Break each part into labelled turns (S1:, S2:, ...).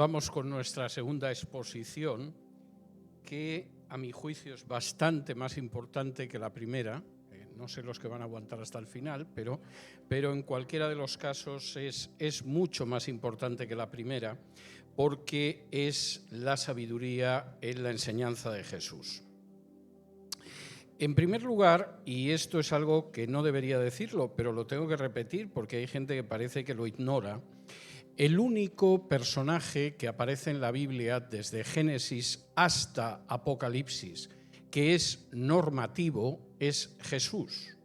S1: Vamos con nuestra segunda exposición, que a mi juicio es bastante más importante que la primera. No sé los que van a aguantar hasta el final, pero en cualquiera de los casos es mucho más importante que la primera, porque es la sabiduría en la enseñanza de Jesús. En primer lugar, y esto es algo que no debería decirlo, pero lo tengo que repetir porque hay gente que parece que lo ignora, el único personaje que aparece en la Biblia desde Génesis hasta Apocalipsis que es normativo es Jesús.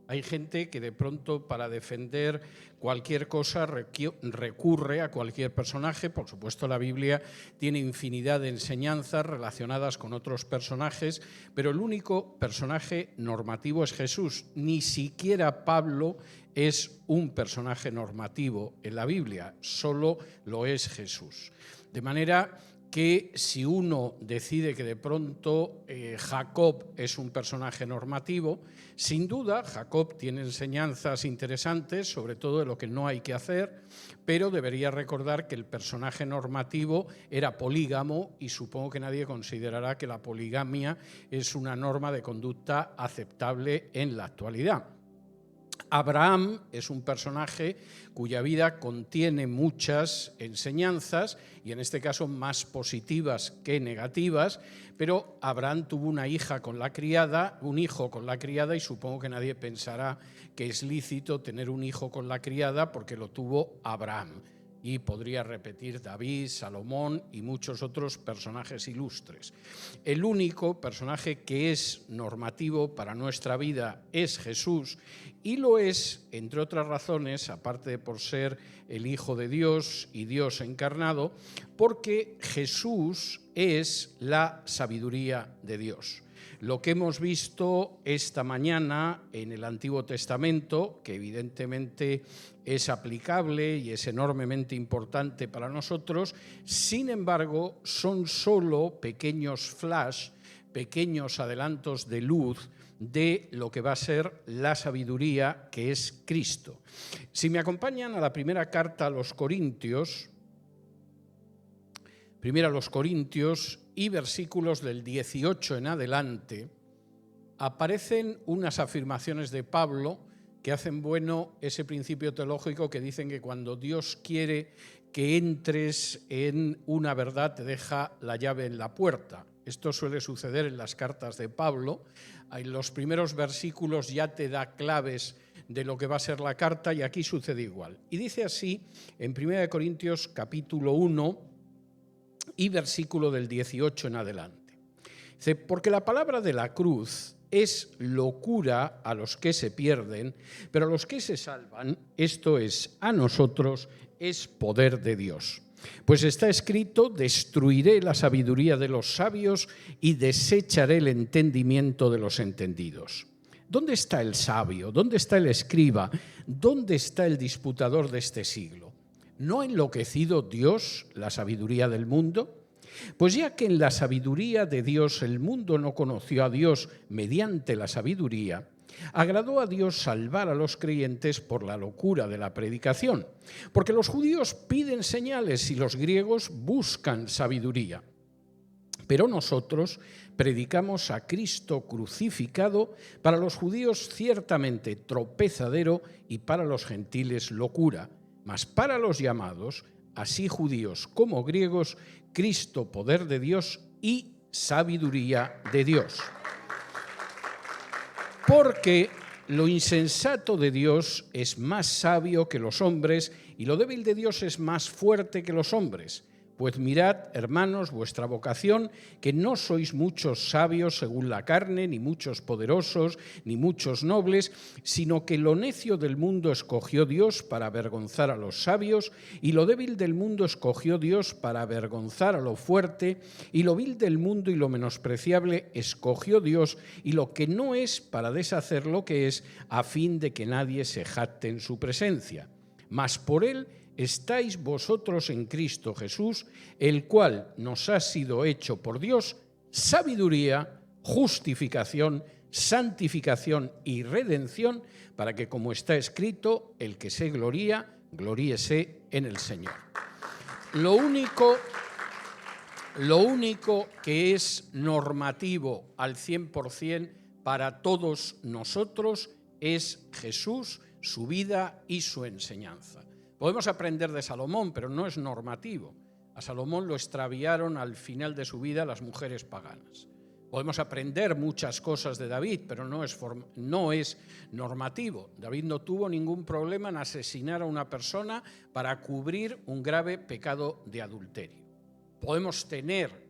S1: Hay gente que de pronto para defender cualquier cosa recurre a cualquier personaje. Por supuesto, la Biblia tiene infinidad de enseñanzas relacionadas con otros personajes, pero el único personaje normativo es Jesús. Ni siquiera Pablo es un personaje normativo en la Biblia, solo lo es Jesús. De manera que si uno decide que de pronto Jacob es un personaje normativo, sin duda Jacob tiene enseñanzas interesantes, sobre todo de lo que no hay que hacer, pero debería recordar que el personaje normativo era polígamo y supongo que nadie considerará que la poligamia es una norma de conducta aceptable en la actualidad. Abraham es un personaje cuya vida contiene muchas enseñanzas y en este caso más positivas que negativas, pero Abraham tuvo un hijo con la criada y supongo que nadie pensará que es lícito tener un hijo con la criada porque lo tuvo Abraham. Y podría repetir David, Salomón y muchos otros personajes ilustres. El único personaje que es normativo para nuestra vida es Jesús, y lo es, entre otras razones, aparte de por ser el Hijo de Dios y Dios encarnado, porque Jesús es la sabiduría de Dios. Lo que hemos visto esta mañana en el Antiguo Testamento, que evidentemente es aplicable y es enormemente importante para nosotros, sin embargo, son solo pequeños flash, pequeños adelantos de luz de lo que va a ser la sabiduría que es Cristo. Si me acompañan a la primera carta a los Corintios, y versículos del 18 en adelante, aparecen unas afirmaciones de Pablo que hacen bueno ese principio teológico que dicen que cuando Dios quiere que entres en una verdad te deja la llave en la puerta. Esto suele suceder en las cartas de Pablo. En los primeros versículos ya te da claves de lo que va a ser la carta y aquí sucede igual. Y dice así en 1 Corintios capítulo 1 y versículo del 18 en adelante. Dice, porque la palabra de la cruz es locura a los que se pierden, pero a los que se salvan, esto es, a nosotros, es poder de Dios. Pues está escrito, destruiré la sabiduría de los sabios y desecharé el entendimiento de los entendidos. ¿Dónde está el sabio? ¿Dónde está el escriba? ¿Dónde está el disputador de este siglo? ¿No ha enloquecido Dios la sabiduría del mundo? Pues ya que en la sabiduría de Dios el mundo no conoció a Dios mediante la sabiduría, agradó a Dios salvar a los creyentes por la locura de la predicación, porque los judíos piden señales y los griegos buscan sabiduría. Pero nosotros predicamos a Cristo crucificado, para los judíos ciertamente tropezadero y para los gentiles locura, mas para los llamados, así judíos como griegos, Cristo poder de Dios y sabiduría de Dios. Porque lo insensato de Dios es más sabio que los hombres y lo débil de Dios es más fuerte que los hombres. Pues mirad, hermanos, vuestra vocación, que no sois muchos sabios según la carne, ni muchos poderosos, ni muchos nobles, sino que lo necio del mundo escogió Dios para avergonzar a los sabios, y lo débil del mundo escogió Dios para avergonzar a lo fuerte, y lo vil del mundo y lo menospreciable escogió Dios, y lo que no es para deshacer lo que es, a fin de que nadie se jacte en su presencia. Mas por él estáis vosotros en Cristo Jesús, el cual nos ha sido hecho por Dios sabiduría, justificación, santificación y redención, para que, como está escrito, el que se gloría, gloríese en el Señor. Lo único que es normativo al 100% para todos nosotros es Jesús, su vida y su enseñanza. Podemos aprender de Salomón, pero no es normativo. A Salomón lo extraviaron al final de su vida las mujeres paganas. Podemos aprender muchas cosas de David, pero no es normativo. David no tuvo ningún problema en asesinar a una persona para cubrir un grave pecado de adulterio. Podemos tener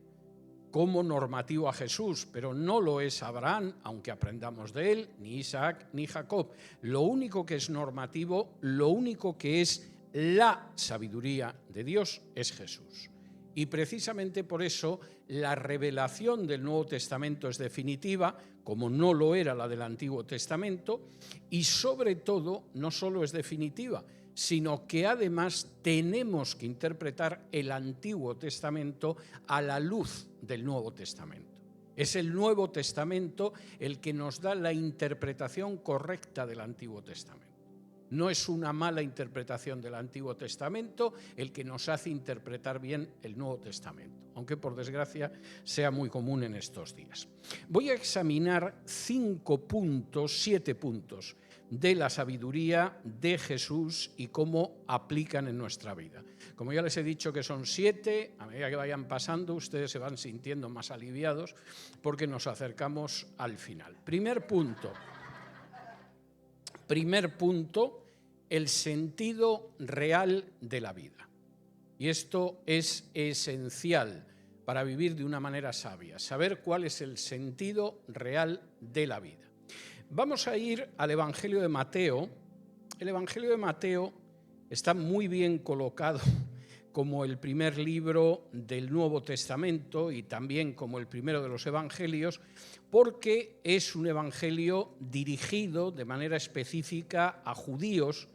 S1: como normativo a Jesús, pero no lo es Abraham, aunque aprendamos de él, ni Isaac, ni Jacob. Lo único que es normativo, lo único que es la sabiduría de Dios es Jesús. Y precisamente por eso la revelación del Nuevo Testamento es definitiva, como no lo era la del Antiguo Testamento, y sobre todo no solo es definitiva, sino que además tenemos que interpretar el Antiguo Testamento a la luz del Nuevo Testamento. Es el Nuevo Testamento el que nos da la interpretación correcta del Antiguo Testamento. No es una mala interpretación del Antiguo Testamento el que nos hace interpretar bien el Nuevo Testamento, aunque por desgracia sea muy común en estos días. Voy a examinar 7 puntos de la sabiduría de Jesús y cómo aplican en nuestra vida. Como ya les he dicho que son 7, a medida que vayan pasando ustedes se van sintiendo más aliviados porque nos acercamos al final. Primer punto, el sentido real de la vida. Y esto es esencial para vivir de una manera sabia, saber cuál es el sentido real de la vida. Vamos a ir al Evangelio de Mateo. El Evangelio de Mateo está muy bien colocado como el primer libro del Nuevo Testamento y también como el primero de los Evangelios, porque es un evangelio dirigido de manera específica a judíos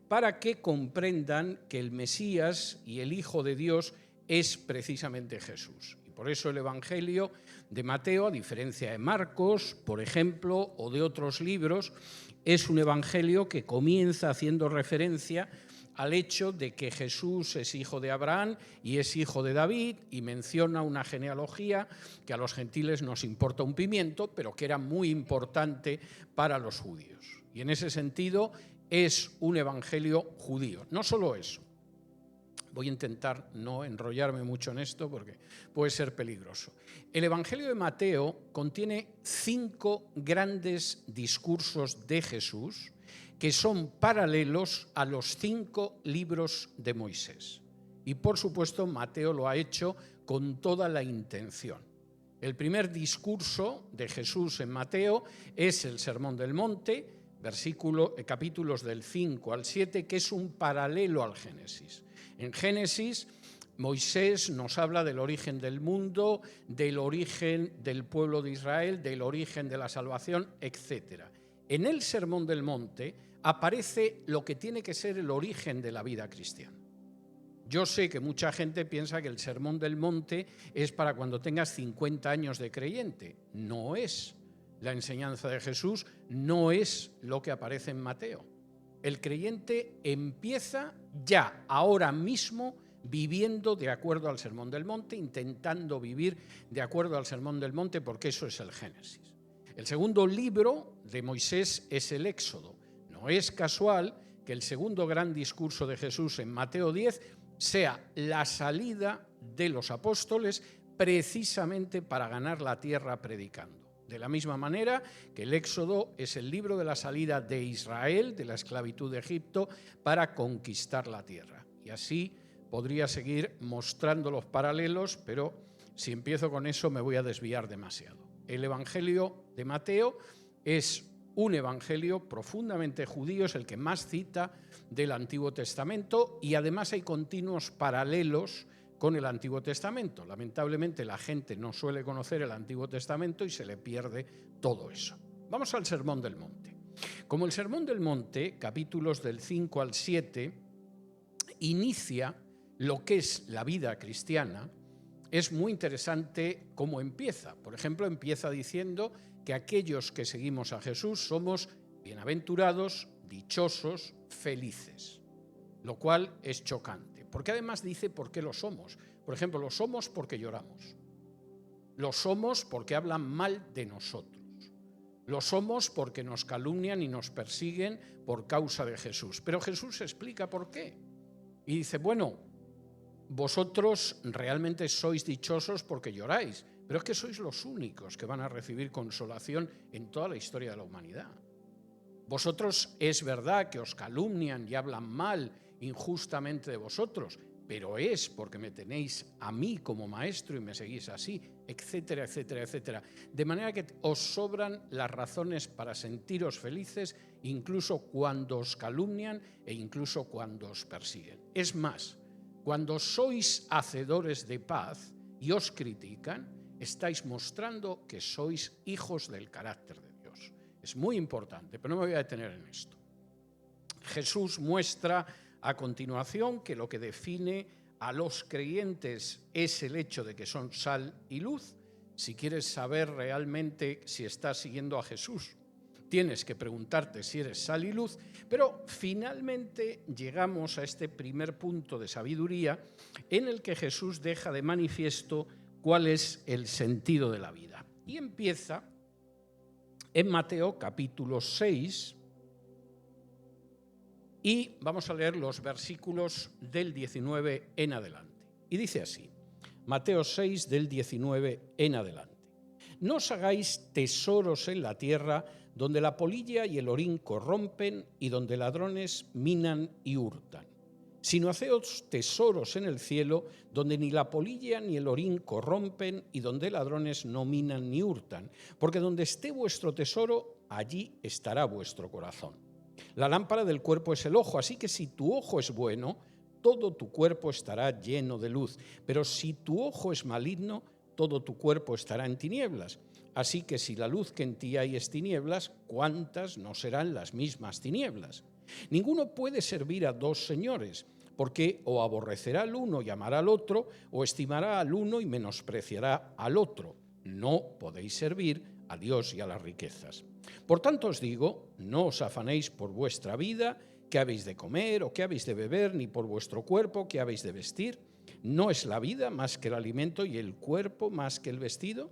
S1: para que comprendan que el Mesías y el Hijo de Dios es precisamente Jesús. Y por eso el Evangelio de Mateo, a diferencia de Marcos, por ejemplo, o de otros libros, es un evangelio que comienza haciendo referencia al hecho de que Jesús es hijo de Abraham y es hijo de David, y menciona una genealogía que a los gentiles nos importa un pimiento, pero que era muy importante para los judíos. Y en ese sentido es un evangelio judío. No solo eso. Voy a intentar no enrollarme mucho en esto porque puede ser peligroso. El Evangelio de Mateo contiene 5 grandes discursos de Jesús que son paralelos a los 5 libros de Moisés. Y por supuesto Mateo lo ha hecho con toda la intención. El primer discurso de Jesús en Mateo es el Sermón del Monte, capítulos del 5 al 7, que es un paralelo al Génesis. En Génesis, Moisés nos habla del origen del mundo, del origen del pueblo de Israel, del origen de la salvación, etc. En el Sermón del Monte aparece lo que tiene que ser el origen de la vida cristiana. Yo sé que mucha gente piensa que el Sermón del Monte es para cuando tengas 50 años de creyente. No es. La enseñanza de Jesús no es lo que aparece en Mateo. El creyente empieza ya, ahora mismo, viviendo de acuerdo al Sermón del Monte, intentando vivir de acuerdo al Sermón del Monte, porque eso es el Génesis. El segundo libro de Moisés es el Éxodo. No es casual que el segundo gran discurso de Jesús en Mateo 10 sea la salida de los apóstoles precisamente para ganar la tierra predicando. De la misma manera que el Éxodo es el libro de la salida de Israel, de la esclavitud de Egipto, para conquistar la tierra. Y así podría seguir mostrando los paralelos, pero si empiezo con eso me voy a desviar demasiado. El Evangelio de Mateo es un evangelio profundamente judío, es el que más cita del Antiguo Testamento y además hay continuos paralelos con el Antiguo Testamento. Lamentablemente la gente no suele conocer el Antiguo Testamento y se le pierde todo eso. Vamos al Sermón del Monte. Como el Sermón del Monte, capítulos del 5 al 7, inicia lo que es la vida cristiana, es muy interesante cómo empieza. Por ejemplo, empieza diciendo que aquellos que seguimos a Jesús somos bienaventurados, dichosos, felices, lo cual es chocante. Porque además dice por qué lo somos. Por ejemplo, lo somos porque lloramos. Lo somos porque hablan mal de nosotros. Lo somos porque nos calumnian y nos persiguen por causa de Jesús. Pero Jesús explica por qué. Y dice, bueno, vosotros realmente sois dichosos porque lloráis, pero es que sois los únicos que van a recibir consolación en toda la historia de la humanidad. Vosotros es verdad que os calumnian y hablan mal injustamente de vosotros, pero es porque me tenéis a mí como maestro y me seguís así, etcétera, etcétera, etcétera. De manera que os sobran las razones para sentiros felices, incluso cuando os calumnian e incluso cuando os persiguen. Es más, cuando sois hacedores de paz y os critican, estáis mostrando que sois hijos del carácter de Dios. Es muy importante, pero no me voy a detener en esto. Jesús muestra a continuación que lo que define a los creyentes es el hecho de que son sal y luz. Si quieres saber realmente si estás siguiendo a Jesús, tienes que preguntarte si eres sal y luz, pero finalmente llegamos a este primer punto de sabiduría en el que Jesús deja de manifiesto cuál es el sentido de la vida. Y empieza en Mateo capítulo 6, y vamos a leer los versículos del 19 en adelante. Y dice así, Mateo 6 del 19 en adelante. No os hagáis tesoros en la tierra donde la polilla y el orín corrompen y donde ladrones minan y hurtan, sino haceos tesoros en el cielo donde ni la polilla ni el orín corrompen y donde ladrones no minan ni hurtan, porque donde esté vuestro tesoro, allí estará vuestro corazón. La lámpara del cuerpo es el ojo, así que si tu ojo es bueno, todo tu cuerpo estará lleno de luz. Pero si tu ojo es maligno, todo tu cuerpo estará en tinieblas. Así que si la luz que en ti hay es tinieblas, ¿cuántas no serán las mismas tinieblas? Ninguno puede servir a dos señores, porque o aborrecerá al uno y amará al otro, o estimará al uno y menospreciará al otro. No podéis servir a Dios y a las riquezas. Por tanto os digo, no os afanéis por vuestra vida, qué habéis de comer o qué habéis de beber, ni por vuestro cuerpo, qué habéis de vestir. ¿No es la vida más que el alimento y el cuerpo más que el vestido?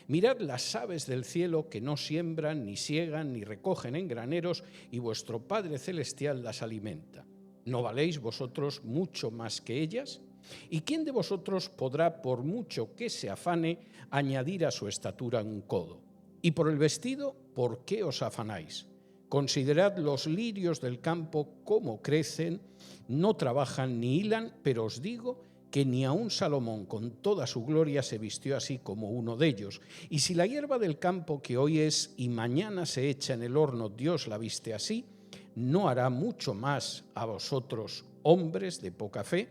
S1: Mirad las aves del cielo que no siembran, ni siegan, ni recogen en graneros, y vuestro Padre Celestial las alimenta. ¿No valéis vosotros mucho más que ellas? ¿Y quién de vosotros podrá, por mucho que se afane, añadir a su estatura un codo? Y por el vestido, ¿por qué os afanáis? Considerad los lirios del campo cómo crecen, no trabajan ni hilan, pero os digo que ni aun Salomón con toda su gloria se vistió así como uno de ellos. Y si la hierba del campo que hoy es y mañana se echa en el horno, Dios la viste así, ¿no hará mucho más a vosotros, hombres de poca fe?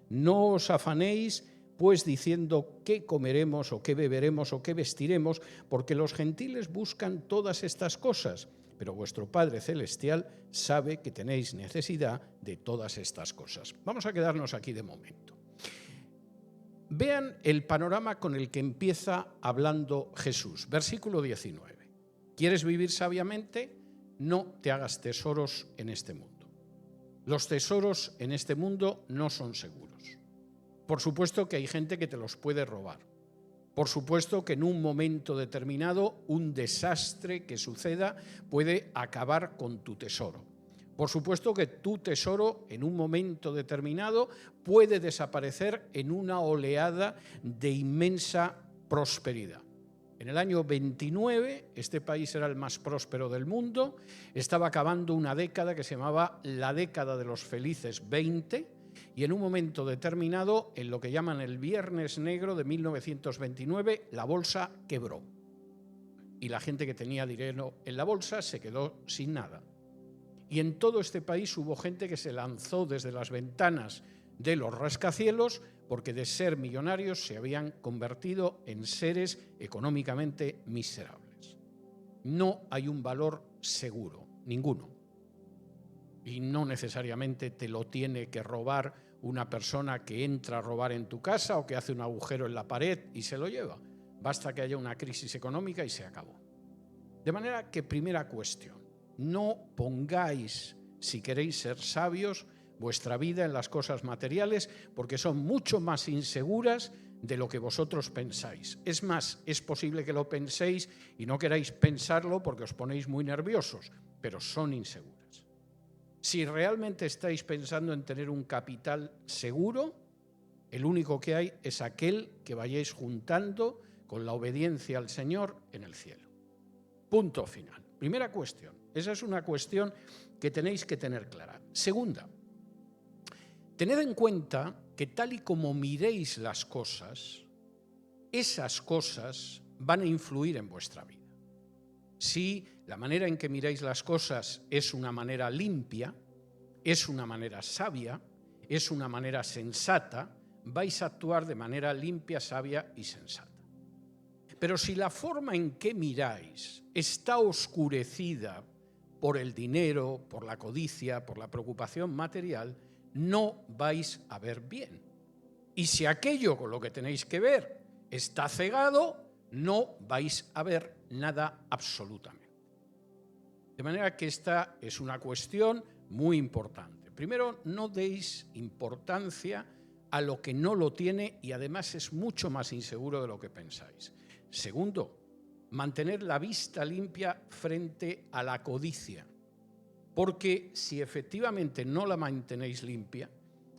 S1: No os afanéis pues diciendo qué comeremos o qué beberemos o qué vestiremos, porque los gentiles buscan todas estas cosas, pero vuestro Padre Celestial sabe que tenéis necesidad de todas estas cosas. Vamos a quedarnos aquí de momento. Vean el panorama con el que empieza hablando Jesús. Versículo 19. ¿Quieres vivir sabiamente? No te hagas tesoros en este mundo. Los tesoros en este mundo no son seguros. Por supuesto que hay gente que te los puede robar. Por supuesto que en un momento determinado un desastre que suceda puede acabar con tu tesoro. Por supuesto que tu tesoro en un momento determinado puede desaparecer en una oleada de inmensa prosperidad. En el año 29, este país era el más próspero del mundo, estaba acabando una década que se llamaba la década de los felices 20, y en un momento determinado, en lo que llaman el Viernes Negro de 1929, la bolsa quebró. Y la gente que tenía dinero en la bolsa se quedó sin nada. Y en todo este país hubo gente que se lanzó desde las ventanas de los rascacielos porque de ser millonarios se habían convertido en seres económicamente miserables. No hay un valor seguro, ninguno. Y no necesariamente te lo tiene que robar una persona que entra a robar en tu casa o que hace un agujero en la pared y se lo lleva. Basta que haya una crisis económica y se acabó. De manera que, primera cuestión, no pongáis, si queréis ser sabios, vuestra vida en las cosas materiales porque son mucho más inseguras de lo que vosotros pensáis. Es más, es posible que lo penséis y no queráis pensarlo porque os ponéis muy nerviosos, pero son inseguras. Si realmente estáis pensando en tener un capital seguro, el único que hay es aquel que vayáis juntando con la obediencia al Señor en el cielo. Punto final. Primera cuestión. Esa es una cuestión que tenéis que tener clara. Segunda, tened en cuenta que tal y como miréis las cosas, esas cosas van a influir en vuestra vida. Si la manera en que miráis las cosas es una manera limpia, es una manera sabia, es una manera sensata, vais a actuar de manera limpia, sabia y sensata. Pero si la forma en que miráis está oscurecida por el dinero, por la codicia, por la preocupación material, no vais a ver bien. Y si aquello con lo que tenéis que ver está cegado, no vais a ver nada absolutamente. De manera que esta es una cuestión muy importante. Primero, no deis importancia a lo que no lo tiene y además es mucho más inseguro de lo que pensáis. Segundo, mantener la vista limpia frente a la codicia. Porque si efectivamente no la mantenéis limpia,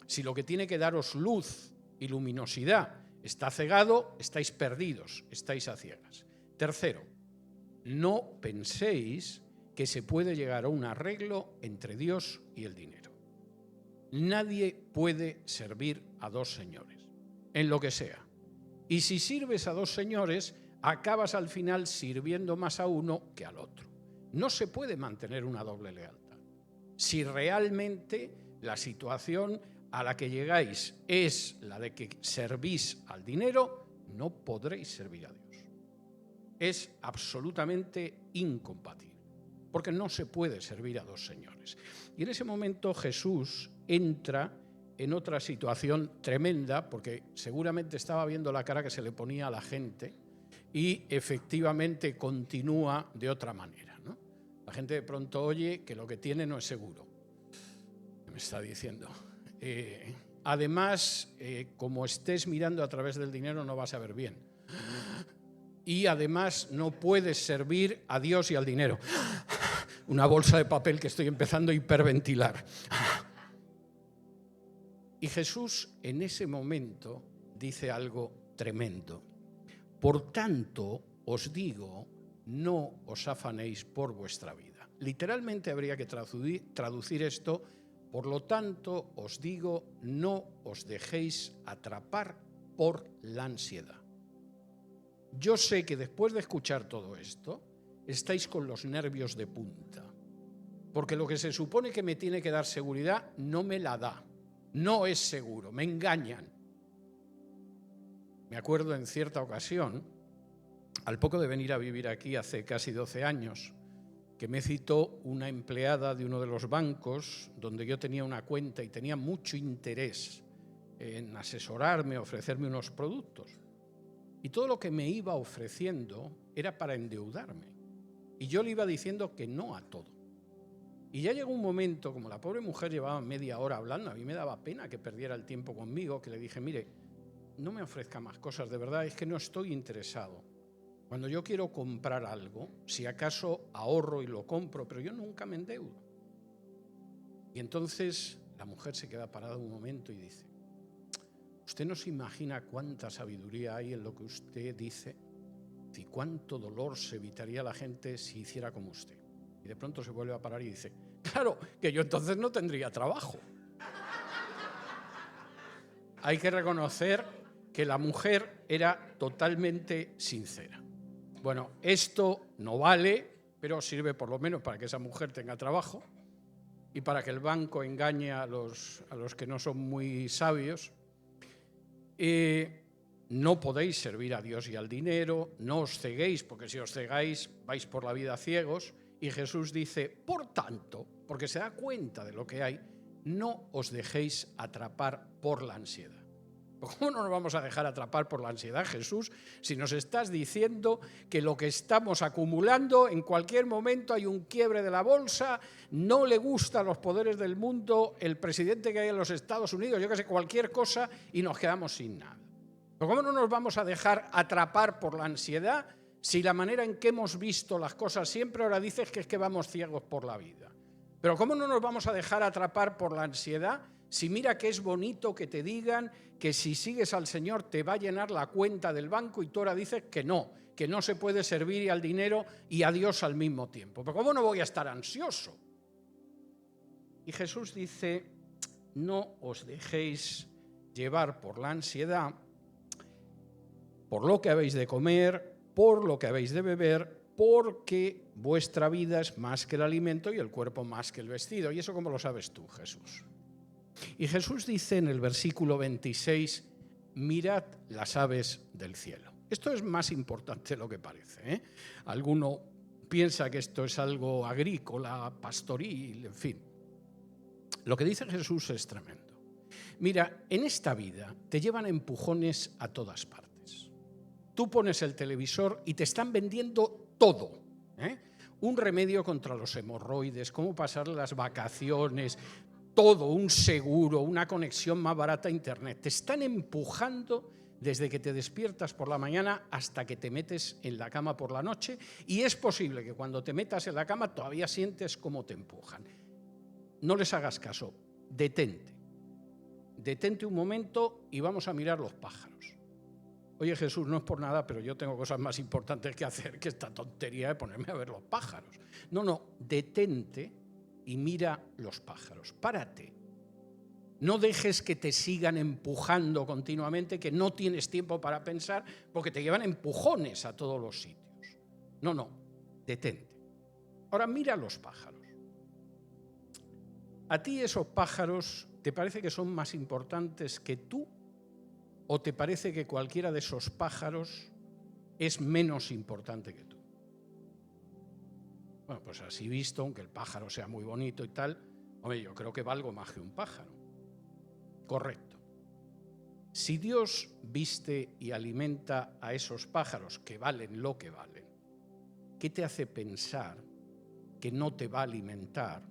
S1: si lo que tiene que daros luz y luminosidad está cegado, estáis perdidos, estáis a ciegas. Tercero, no penséis que se puede llegar a un arreglo entre Dios y el dinero. Nadie puede servir a dos señores, en lo que sea. Y si sirves a dos señores, acabas al final sirviendo más a uno que al otro. No se puede mantener una doble lealtad. Si realmente la situación a la que llegáis es la de que servís al dinero, no podréis servir a Dios. Es absolutamente incompatible, porque no se puede servir a dos señores. Y en ese momento Jesús entra en otra situación tremenda, porque seguramente estaba viendo la cara que se le ponía a la gente y efectivamente continúa de otra manera, ¿no? La gente de pronto oye que lo que tiene no es seguro. ¿Qué me está diciendo? Además, como estés mirando a través del dinero no vas a ver bien. Y además no puedes servir a Dios y al dinero. Una bolsa de papel que estoy empezando a hiperventilar. Y Jesús en ese momento dice algo tremendo. Por tanto, os digo, no os afanéis por vuestra vida. Literalmente habría que traducir esto, por lo tanto, os digo, no os dejéis atrapar por la ansiedad. Yo sé que después de escuchar todo esto, estáis con los nervios de punta, porque lo que se supone que me tiene que dar seguridad no me la da. No es seguro, me engañan. Me acuerdo en cierta ocasión, al poco de venir a vivir aquí hace casi 12 años, que me citó una empleada de uno de los bancos donde yo tenía una cuenta y tenía mucho interés en asesorarme, ofrecerme unos productos. Y todo lo que me iba ofreciendo era para endeudarme. Y yo le iba diciendo que no a todo. Y ya llegó un momento, como la pobre mujer llevaba media hora hablando, a mí me daba pena que perdiera el tiempo conmigo, que le dije, mire, no me ofrezca más cosas, de verdad, es que no estoy interesado. Cuando yo quiero comprar algo, si acaso ahorro y lo compro, pero yo nunca me endeudo. Y entonces la mujer se queda parada un momento y dice, usted no se imagina cuánta sabiduría hay en lo que usted dice y cuánto dolor se evitaría la gente si hiciera como usted. Y de pronto se vuelve a parar y dice, claro, que yo entonces no tendría trabajo. Hay que reconocer que la mujer era totalmente sincera. Bueno, esto no vale, pero sirve por lo menos para que esa mujer tenga trabajo y para que el banco engañe a los que no son muy sabios. No podéis servir a Dios y al dinero, no os ceguéis, porque si os cegáis vais por la vida ciegos. Y Jesús dice, por tanto, porque se da cuenta de lo que hay, no os dejéis atrapar por la ansiedad. ¿Cómo no nos vamos a dejar atrapar por la ansiedad, Jesús, si nos estás diciendo que lo que estamos acumulando, en cualquier momento hay un quiebre de la bolsa, no le gustan los poderes del mundo, el presidente que hay en los Estados Unidos, yo qué sé, cualquier cosa, y nos quedamos sin nada? ¿Pero cómo no nos vamos a dejar atrapar por la ansiedad si la manera en que hemos visto las cosas siempre ahora dices que es que vamos ciegos por la vida? ¿Pero cómo no nos vamos a dejar atrapar por la ansiedad si mira que es bonito que te digan que si sigues al Señor te va a llenar la cuenta del banco y tú ahora dices que no se puede servir al dinero y a Dios al mismo tiempo? ¿Pero cómo no voy a estar ansioso? Y Jesús dice, no os dejéis llevar por la ansiedad, por lo que habéis de comer, por lo que habéis de beber, porque vuestra vida es más que el alimento y el cuerpo más que el vestido. ¿Y eso cómo lo sabes tú, Jesús? Y Jesús dice en el versículo 26, mirad las aves del cielo. Esto es más importante de lo que parece, ¿eh? Alguno piensa que esto es algo agrícola, pastoril, en fin. Lo que dice Jesús es tremendo. Mira, en esta vida te llevan empujones a todas partes. Tú pones el televisor y te están vendiendo todo, ¿eh? Un remedio contra los hemorroides, cómo pasar las vacaciones, todo, un seguro, una conexión más barata a Internet. Te están empujando desde que te despiertas por la mañana hasta que te metes en la cama por la noche, y es posible que cuando te metas en la cama todavía sientes cómo te empujan. No les hagas caso, detente. Detente un momento y vamos a mirar los pájaros. Oye, Jesús, no es por nada, pero yo tengo cosas más importantes que hacer que esta tontería de ponerme a ver los pájaros. No, detente y mira los pájaros. Párate. No dejes que te sigan empujando continuamente, que no tienes tiempo para pensar, porque te llevan empujones a todos los sitios. No, detente. Ahora mira los pájaros. ¿A ti esos pájaros te parece que son más importantes que tú? ¿O te parece que cualquiera de esos pájaros es menos importante que tú? Bueno, pues así visto, aunque el pájaro sea muy bonito y tal, hombre, yo creo que valgo más que un pájaro. Correcto. Si Dios viste y alimenta a esos pájaros que valen lo que valen, ¿qué te hace pensar que no te va a alimentar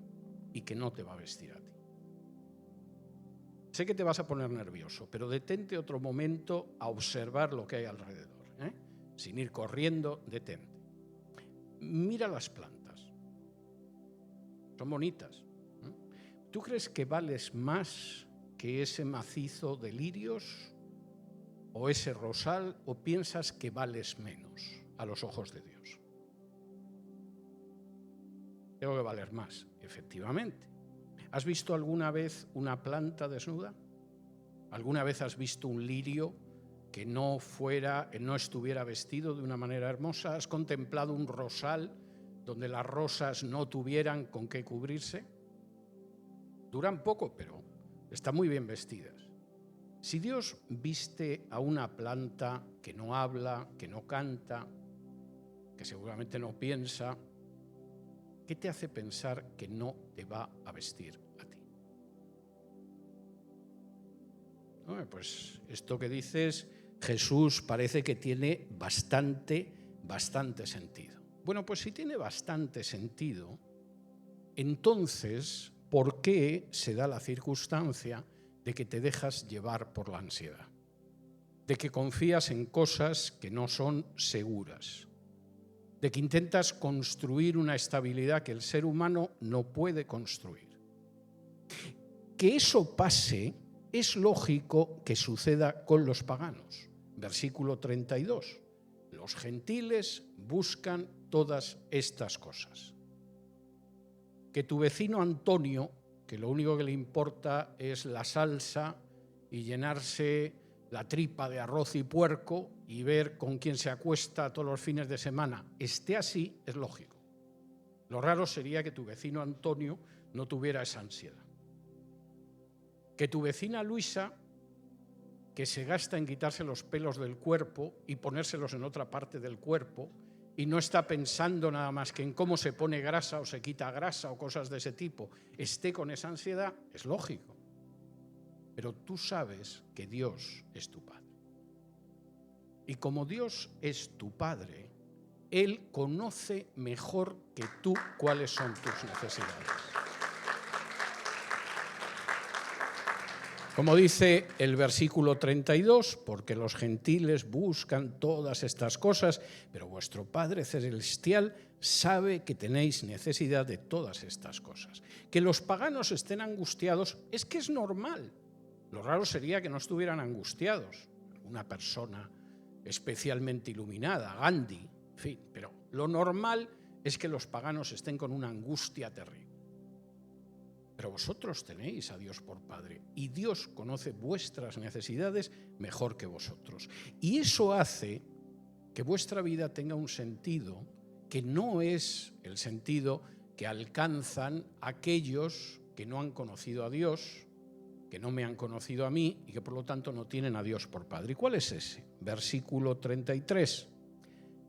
S1: y que no te va a vestir a ti? Sé que te vas a poner nervioso, pero detente otro momento a observar lo que hay alrededor, ¿eh? Sin ir corriendo, detente. Mira las plantas. Son bonitas, ¿eh? ¿Tú crees que vales más que ese macizo de lirios o ese rosal, o piensas que vales menos a los ojos de Dios? Tengo que valer más, efectivamente. ¿Has visto alguna vez una planta desnuda? ¿Alguna vez has visto un lirio que no estuviera vestido de una manera hermosa? ¿Has contemplado un rosal donde las rosas no tuvieran con qué cubrirse? Duran poco, pero están muy bien vestidas. Si Dios viste a una planta que no habla, que no canta, que seguramente no piensa, ¿qué te hace pensar que no te va a vestir a ti? Pues esto que dices, Jesús, parece que tiene bastante sentido. Bueno, pues si tiene bastante sentido, entonces, ¿por qué se da la circunstancia de que te dejas llevar por la ansiedad? De que confías en cosas que no son seguras, de que intentas construir una estabilidad que el ser humano no puede construir. Que eso pase es lógico que suceda con los paganos. Versículo 32. Los gentiles buscan todas estas cosas. Que tu vecino Antonio, que lo único que le importa es la salsa y llenarse la tripa de arroz y puerco y ver con quién se acuesta todos los fines de semana, esté así, es lógico. Lo raro sería que tu vecino Antonio no tuviera esa ansiedad. Que tu vecina Luisa, que se gasta en quitarse los pelos del cuerpo y ponérselos en otra parte del cuerpo y no está pensando nada más que en cómo se pone grasa o se quita grasa o cosas de ese tipo, esté con esa ansiedad, es lógico. pero tú sabes que Dios es tu Padre. Y como Dios es tu Padre, Él conoce mejor que tú cuáles son tus necesidades. Como dice el versículo 32, porque los gentiles buscan todas estas cosas, pero vuestro Padre Celestial sabe que tenéis necesidad de todas estas cosas. Que los paganos estén angustiados es que es normal. Lo raro sería que no estuvieran angustiados. Una persona especialmente iluminada, Gandhi, en fin, pero lo normal es que los paganos estén con una angustia terrible. Pero vosotros tenéis a Dios por Padre y Dios conoce vuestras necesidades mejor que vosotros. Y eso hace que vuestra vida tenga un sentido que no es el sentido que alcanzan aquellos que no han conocido a Dios, que no me han conocido a mí y que por lo tanto no tienen a Dios por Padre. ¿Y cuál es ese? Versículo 33.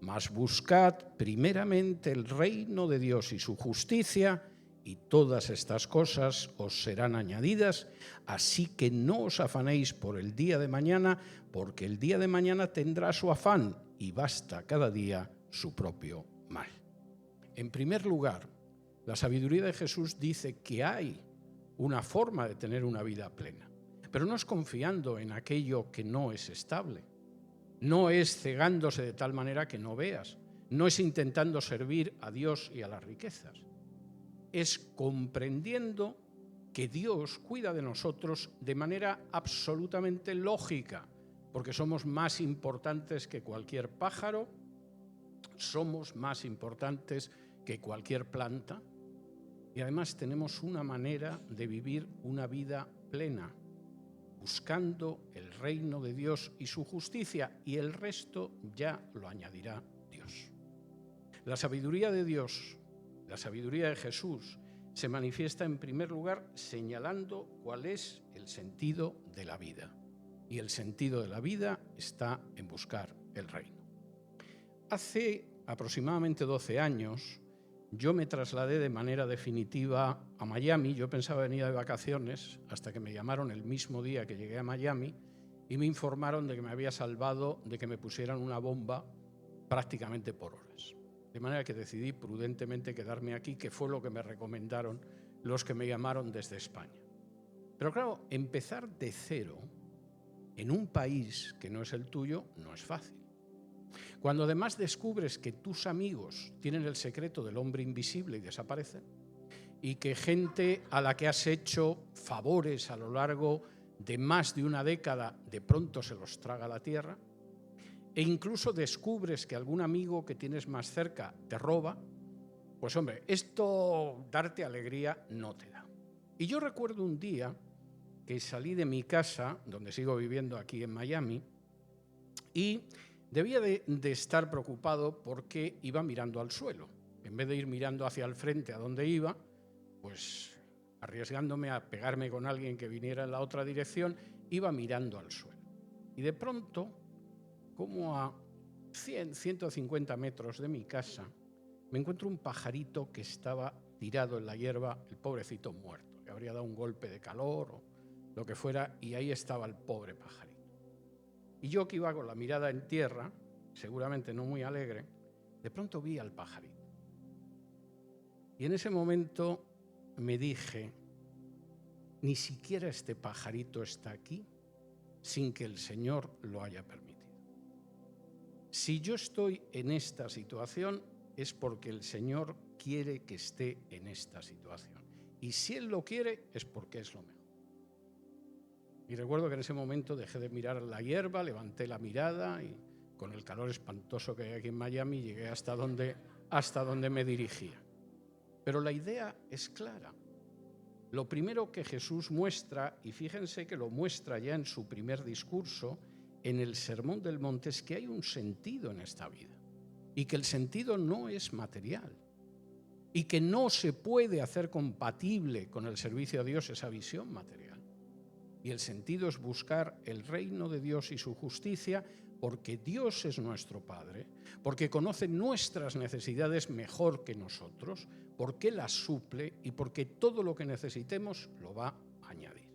S1: Mas buscad primeramente el reino de Dios y su justicia, y todas estas cosas os serán añadidas, así que no os afanéis por el día de mañana, porque el día de mañana tendrá su afán y basta cada día su propio mal. En primer lugar, la sabiduría de Jesús dice que hay una forma de tener una vida plena, pero no es confiando en aquello que no es estable, no es cegándose de tal manera que no veas, no es intentando servir a Dios y a las riquezas. Es comprendiendo que Dios cuida de nosotros de manera absolutamente lógica, porque somos más importantes que cualquier pájaro, somos más importantes que cualquier planta y además tenemos una manera de vivir una vida plena, buscando el reino de Dios y su justicia, y el resto ya lo añadirá Dios. La sabiduría de Dios, la sabiduría de Jesús, se manifiesta en primer lugar señalando cuál es el sentido de la vida. Y el sentido de la vida está en buscar el reino. Hace aproximadamente 12 años yo me trasladé de manera definitiva a Miami. Yo pensaba venir de vacaciones hasta que me llamaron el mismo día que llegué a Miami y me informaron de que me había salvado de que me pusieran una bomba prácticamente por horas. De manera que decidí prudentemente quedarme aquí, que fue lo que me recomendaron los que me llamaron desde España. Pero claro, empezar de cero en un país que no es el tuyo no es fácil. Cuando además descubres que tus amigos tienen el secreto del hombre invisible y desaparecen, y que gente a la que has hecho favores a lo largo de más de una década de pronto se los traga la tierra, e incluso descubres que algún amigo que tienes más cerca te roba, pues hombre, esto darte alegría no te da. Y yo recuerdo un día que salí de mi casa, donde sigo viviendo aquí en Miami, y debía de estar preocupado porque iba mirando al suelo. En vez de ir mirando hacia el frente a donde iba, pues arriesgándome a pegarme con alguien que viniera en la otra dirección, iba mirando al suelo. Y de pronto, como a 100, 150 metros de mi casa, me encuentro un pajarito que estaba tirado en la hierba, el pobrecito muerto. Le habría dado un golpe de calor o lo que fuera, y ahí estaba el pobre pajarito. Y yo, que iba con la mirada en tierra, seguramente no muy alegre, de pronto vi al pajarito. Y en ese momento me dije, ni siquiera este pajarito está aquí sin que el Señor lo haya permitido. Si yo estoy en esta situación es porque el Señor quiere que esté en esta situación. Y si Él lo quiere es porque es lo mejor. Y recuerdo que en ese momento dejé de mirar la hierba, levanté la mirada y con el calor espantoso que hay aquí en Miami llegué hasta donde me dirigía. Pero la idea es clara. Lo primero que Jesús muestra, y fíjense que lo muestra ya en su primer discurso, en el Sermón del Monte, es que hay un sentido en esta vida y que el sentido no es material y que no se puede hacer compatible con el servicio a Dios esa visión material. Y el sentido es buscar el reino de Dios y su justicia, porque Dios es nuestro Padre, porque conoce nuestras necesidades mejor que nosotros, porque las suple y porque todo lo que necesitemos lo va a añadir.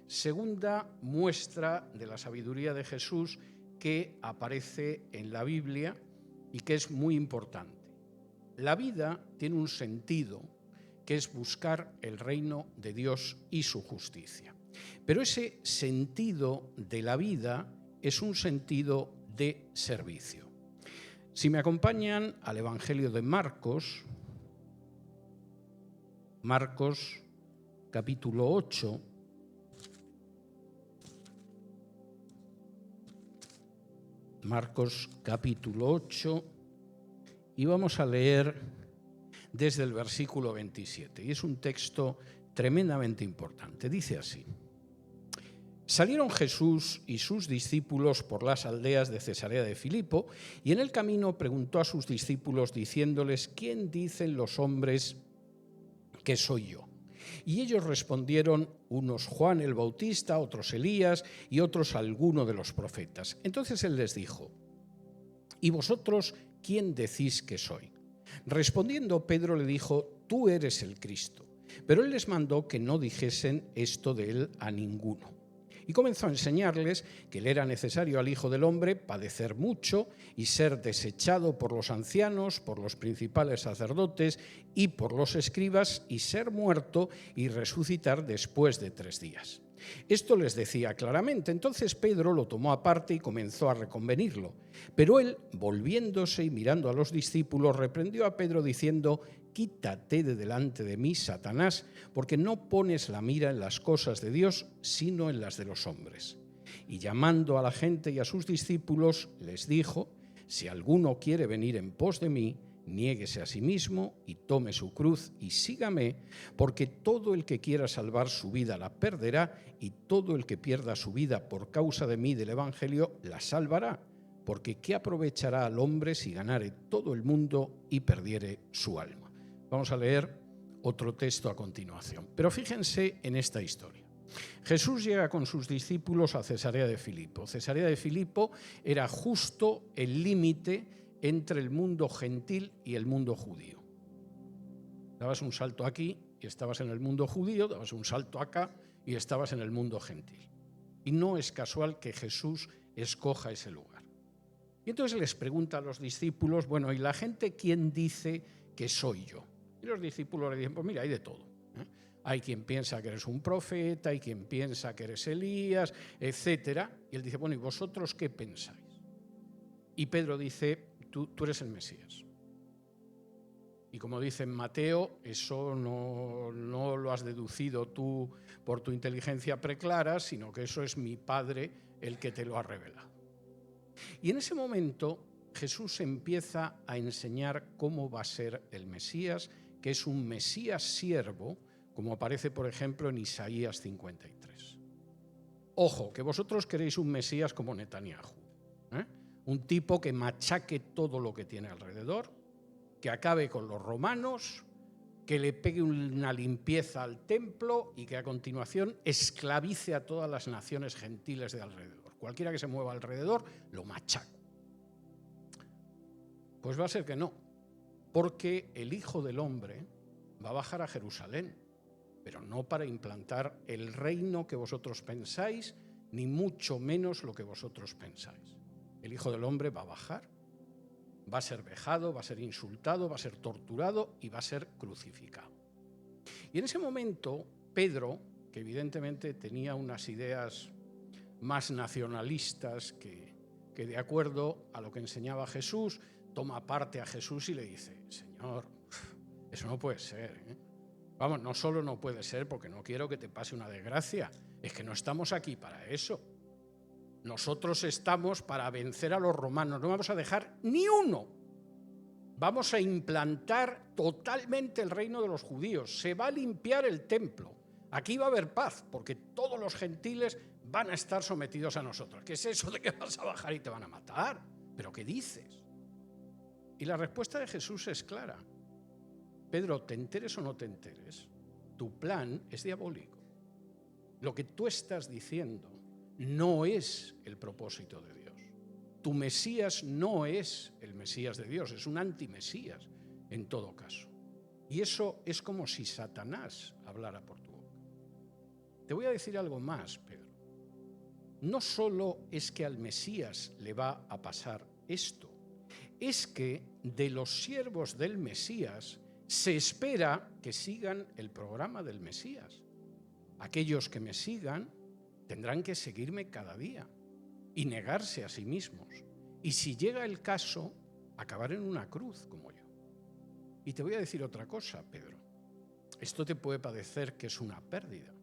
S1: segunda muestra de la sabiduría de Jesús que aparece en la Biblia y que es muy importante. La vida tiene un sentido, que es buscar el reino de Dios y su justicia. Pero ese sentido de la vida es un sentido de servicio. Si me acompañan al Evangelio de Marcos, Marcos capítulo 8, Marcos capítulo 8, y vamos a leer desde el versículo 27, y es un texto tremendamente importante. Dice así: Salieron Jesús y sus discípulos por las aldeas de Cesarea de Filipo, y en el camino preguntó a sus discípulos diciéndoles: ¿Quién dicen los hombres que soy yo? Y ellos respondieron: unos Juan el Bautista, otros Elías y otros alguno de los profetas. Entonces él les dijo: ¿y vosotros quién decís que soy? Respondiendo Pedro le dijo: tú eres el Cristo. Pero él les mandó que no dijesen esto de él a ninguno. Y comenzó a enseñarles que le era necesario al Hijo del Hombre padecer mucho y ser desechado por los ancianos, por los principales sacerdotes y por los escribas, y ser muerto y resucitar después de 3 días. Esto les decía claramente. Entonces Pedro lo tomó aparte y comenzó a reconvenirlo. Pero él, volviéndose y mirando a los discípulos, reprendió a Pedro diciendo: quítate de delante de mí, Satanás, porque no pones la mira en las cosas de Dios, sino en las de los hombres. Y llamando a la gente y a sus discípulos, les dijo: si alguno quiere venir en pos de mí, niéguese a sí mismo y tome su cruz y sígame, porque todo el que quiera salvar su vida la perderá, y todo el que pierda su vida por causa de mí, del Evangelio, la salvará. Porque ¿qué aprovechará al hombre si ganare todo el mundo y perdiere su alma? Vamos a leer otro texto a continuación. Pero fíjense en esta historia. Jesús llega con sus discípulos a Cesarea de Filipo. Cesarea de Filipo era justo el límite entre el mundo gentil y el mundo judío. Dabas un salto aquí y estabas en el mundo judío, dabas un salto acá y estabas en el mundo gentil. Y no es casual que Jesús escoja ese lugar. Y entonces les pregunta a los discípulos: bueno, ¿y la gente quién dice que soy yo? Y los discípulos le dicen: pues mira, hay de todo. Hay quien piensa que eres un profeta, hay quien piensa que eres Elías, etc. Y él dice: bueno, ¿y vosotros qué pensáis? Y Pedro dice: tú eres el Mesías. Y como dice en Mateo, eso no lo has deducido tú por tu inteligencia preclara, sino que eso es mi Padre el que te lo ha revelado. Y en ese momento Jesús empieza a enseñar cómo va a ser el Mesías, que es un Mesías siervo, como aparece, por ejemplo, en Isaías 53. Ojo, que vosotros queréis un Mesías como Netanyahu, un tipo que machaque todo lo que tiene alrededor, que acabe con los romanos, que le pegue una limpieza al templo y que a continuación esclavice a todas las naciones gentiles de alrededor. Cualquiera que se mueva alrededor lo machaca. Pues va a ser que no, porque el Hijo del Hombre va a bajar a Jerusalén, pero no para implantar el reino que vosotros pensáis, ni mucho menos lo que vosotros pensáis. El Hijo del Hombre va a bajar, va a ser vejado, va a ser insultado, va a ser torturado y va a ser crucificado. Y en ese momento, Pedro, que evidentemente tenía unas ideas más nacionalistas que de acuerdo a lo que enseñaba Jesús, toma parte a Jesús y le dice: Señor, eso no puede ser, Vamos, no solo no puede ser porque no quiero que te pase una desgracia, es que no estamos aquí para eso. Nosotros estamos para vencer a los romanos, no vamos a dejar ni uno. Vamos a implantar totalmente el reino de los judíos, se va a limpiar el templo. Aquí va a haber paz, porque todos los gentiles van a estar sometidos a nosotros. ¿Qué es eso de que vas a bajar y te van a matar? ¿Pero qué dices? Y la respuesta de Jesús es clara. Pedro, te enteres o no te enteres, tu plan es diabólico. Lo que tú estás diciendo no es el propósito de Dios. Tu Mesías no es el Mesías de Dios, es un antimesías en todo caso. Y eso es como si Satanás hablara por tu boca. Te voy a decir algo más, Pedro. No solo es que al Mesías le va a pasar esto, es que de los siervos del Mesías se espera que sigan el programa del Mesías. Aquellos que me sigan tendrán que seguirme cada día y negarse a sí mismos. Y si llega el caso, acabar en una cruz como yo. Y te voy a decir otra cosa, Pedro. Esto te puede parecer que es una pérdida,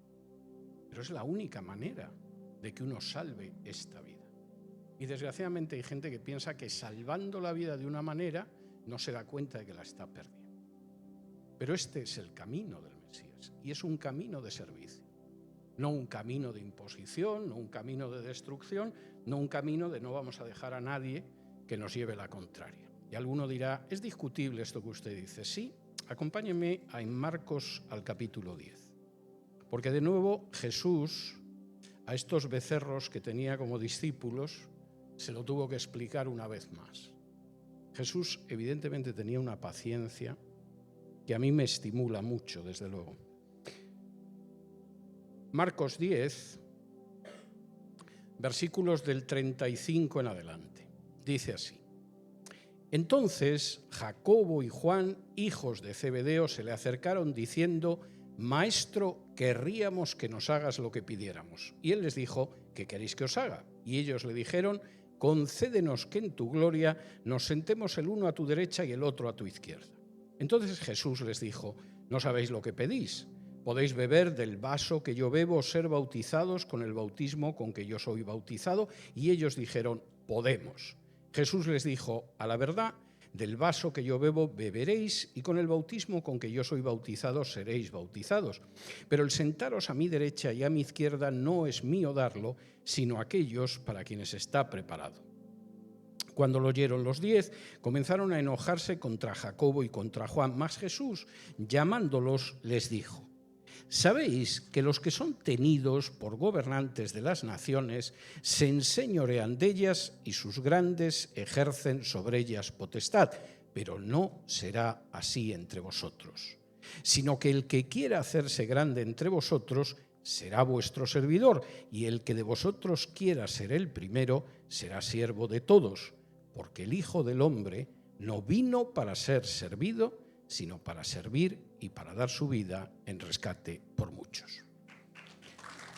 S1: pero es la única manera de que uno salve esta vida. Y desgraciadamente hay gente que piensa que salvando la vida de una manera no se da cuenta de que la está perdiendo. Pero este es el camino del Mesías y es un camino de servicio. No un camino de imposición, no un camino de destrucción, no un camino de no vamos a dejar a nadie que nos lleve la contraria. Y alguno dirá, es discutible esto que usted dice. Sí, acompáñeme a Marcos al capítulo 10. Porque de nuevo Jesús a estos becerros que tenía como discípulos se lo tuvo que explicar una vez más. Jesús evidentemente tenía una paciencia que a mí me estimula mucho, desde luego. Marcos 10, versículos del 35 en adelante. Dice así. Entonces Jacobo y Juan, hijos de Zebedeo, se le acercaron diciendo, Maestro, querríamos que nos hagas lo que pidiéramos. Y él les dijo, ¿qué queréis que os haga? Y ellos le dijeron, concédenos que en tu gloria nos sentemos el uno a tu derecha y el otro a tu izquierda. Entonces Jesús les dijo, no sabéis lo que pedís. Podéis beber del vaso que yo bebo o ser bautizados con el bautismo con que yo soy bautizado. Y ellos dijeron, podemos. Jesús les dijo, a la verdad, del vaso que yo bebo beberéis y con el bautismo con que yo soy bautizado seréis bautizados. Pero el sentaros a mi derecha y a mi izquierda no es mío darlo, sino aquellos para quienes está preparado. Cuando lo oyeron los 10, comenzaron a enojarse contra Jacobo y contra Juan. Mas Jesús, llamándolos, les dijo, ¿sabéis que los que son tenidos por gobernantes de las naciones se enseñorean de ellas y sus grandes ejercen sobre ellas potestad? Pero no será así entre vosotros, sino que el que quiera hacerse grande entre vosotros será vuestro servidor, y el que de vosotros quiera ser el primero será siervo de todos, porque el Hijo del Hombre no vino para ser servido, sino para servir y para dar su vida en rescate por muchos.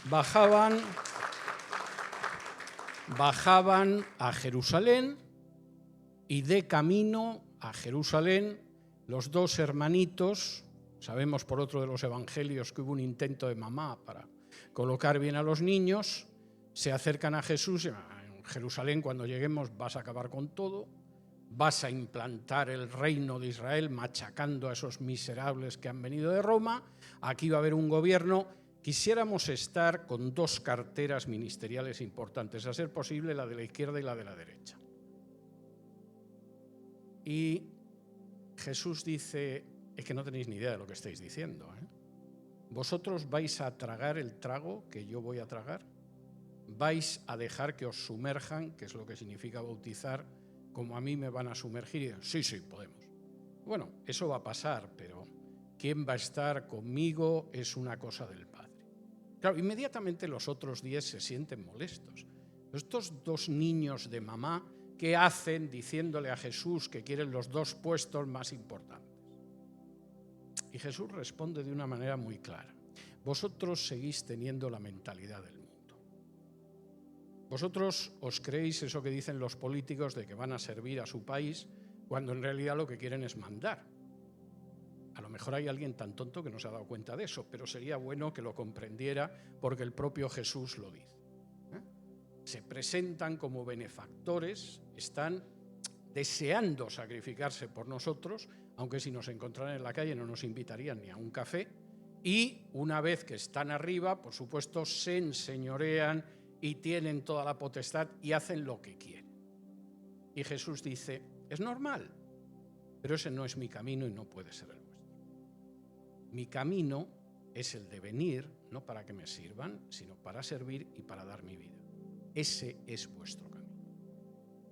S1: Bajaban a Jerusalén y de camino a Jerusalén los dos hermanitos, sabemos por otro de los evangelios que hubo un intento de mamá para colocar bien a los niños, se acercan a Jesús. En Jerusalén cuando lleguemos vas a acabar con todo. Vas a implantar el reino de Israel machacando a esos miserables que han venido de Roma. Aquí va a haber un gobierno. Quisiéramos estar con dos carteras ministeriales importantes, a ser posible la de la izquierda y la de la derecha. Y Jesús dice, es que no tenéis ni idea de lo que estáis diciendo, ¿eh? ¿Vosotros vais a tragar el trago que yo voy a tragar? ¿Vais a dejar que os sumerjan, que es lo que significa bautizar, como a mí me van a sumergir? Sí, podemos. Bueno, eso va a pasar, pero quién va a estar conmigo es una cosa del Padre. Claro, inmediatamente los otros 10 se sienten molestos. Estos dos niños de mamá, ¿qué hacen diciéndole a Jesús que quieren los dos puestos más importantes? Y Jesús responde de una manera muy clara. Vosotros seguís teniendo la mentalidad del mundo. Vosotros os creéis eso que dicen los políticos de que van a servir a su país cuando en realidad lo que quieren es mandar. A lo mejor hay alguien tan tonto que no se ha dado cuenta de eso, pero sería bueno que lo comprendiera porque el propio Jesús lo dice. Se presentan como benefactores, están deseando sacrificarse por nosotros, aunque si nos encontraran en la calle no nos invitarían ni a un café, y una vez que están arriba, por supuesto, se enseñorean y tienen toda la potestad y hacen lo que quieren. Y Jesús dice, es normal, pero ese no es mi camino y no puede ser el vuestro. Mi camino es el de venir, no para que me sirvan, sino para servir y para dar mi vida. Ese es vuestro camino.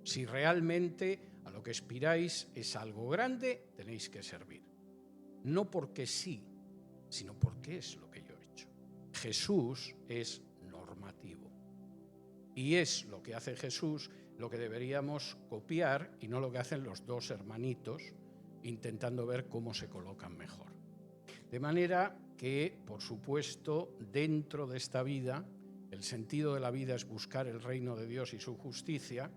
S1: Si realmente a lo que aspiráis es algo grande, tenéis que servir. No porque sí, sino porque es lo que yo he hecho. Jesús es normativo. Y es lo que hace Jesús lo que deberíamos copiar y no lo que hacen los dos hermanitos intentando ver cómo se colocan mejor. De manera que, por supuesto, dentro de esta vida, el sentido de la vida es buscar el reino de Dios y su justicia,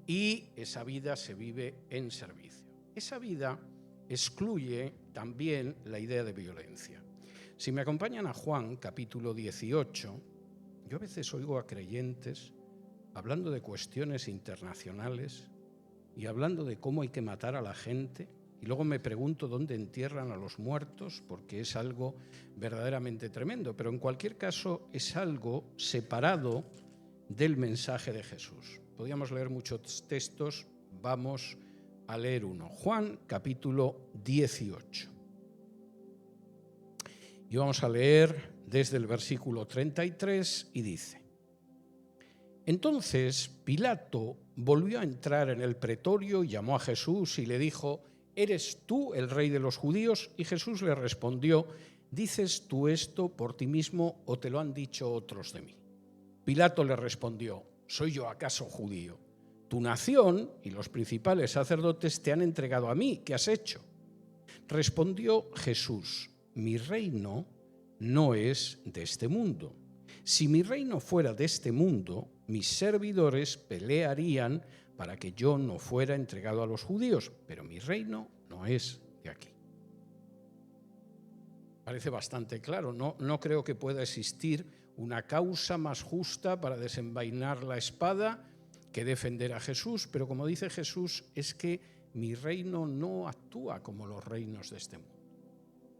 S1: y esa vida se vive en servicio. Esa vida excluye también la idea de violencia. Si me acompañan a Juan, capítulo 18, yo a veces oigo a creyentes hablando de cuestiones internacionales y hablando de cómo hay que matar a la gente, y luego me pregunto dónde entierran a los muertos, porque es algo verdaderamente tremendo, pero en cualquier caso es algo separado del mensaje de Jesús. Podríamos leer muchos textos, vamos a leer uno. Juan, capítulo 18. Y vamos a leer desde el versículo 33 y dice: Entonces Pilato volvió a entrar en el pretorio y llamó a Jesús y le dijo: ¿Eres tú el rey de los judíos? Y Jesús le respondió: ¿Dices tú esto por ti mismo o te lo han dicho otros de mí? Pilato le respondió: ¿Soy yo acaso judío? Tu nación y los principales sacerdotes te han entregado a mí. ¿Qué has hecho? Respondió Jesús: Mi reino no es de este mundo. Si mi reino fuera de este mundo, mis servidores pelearían para que yo no fuera entregado a los judíos, pero mi reino no es de aquí. Parece bastante claro, no creo que pueda existir una causa más justa para desenvainar la espada que defender a Jesús, pero como dice Jesús, es que mi reino no actúa como los reinos de este mundo.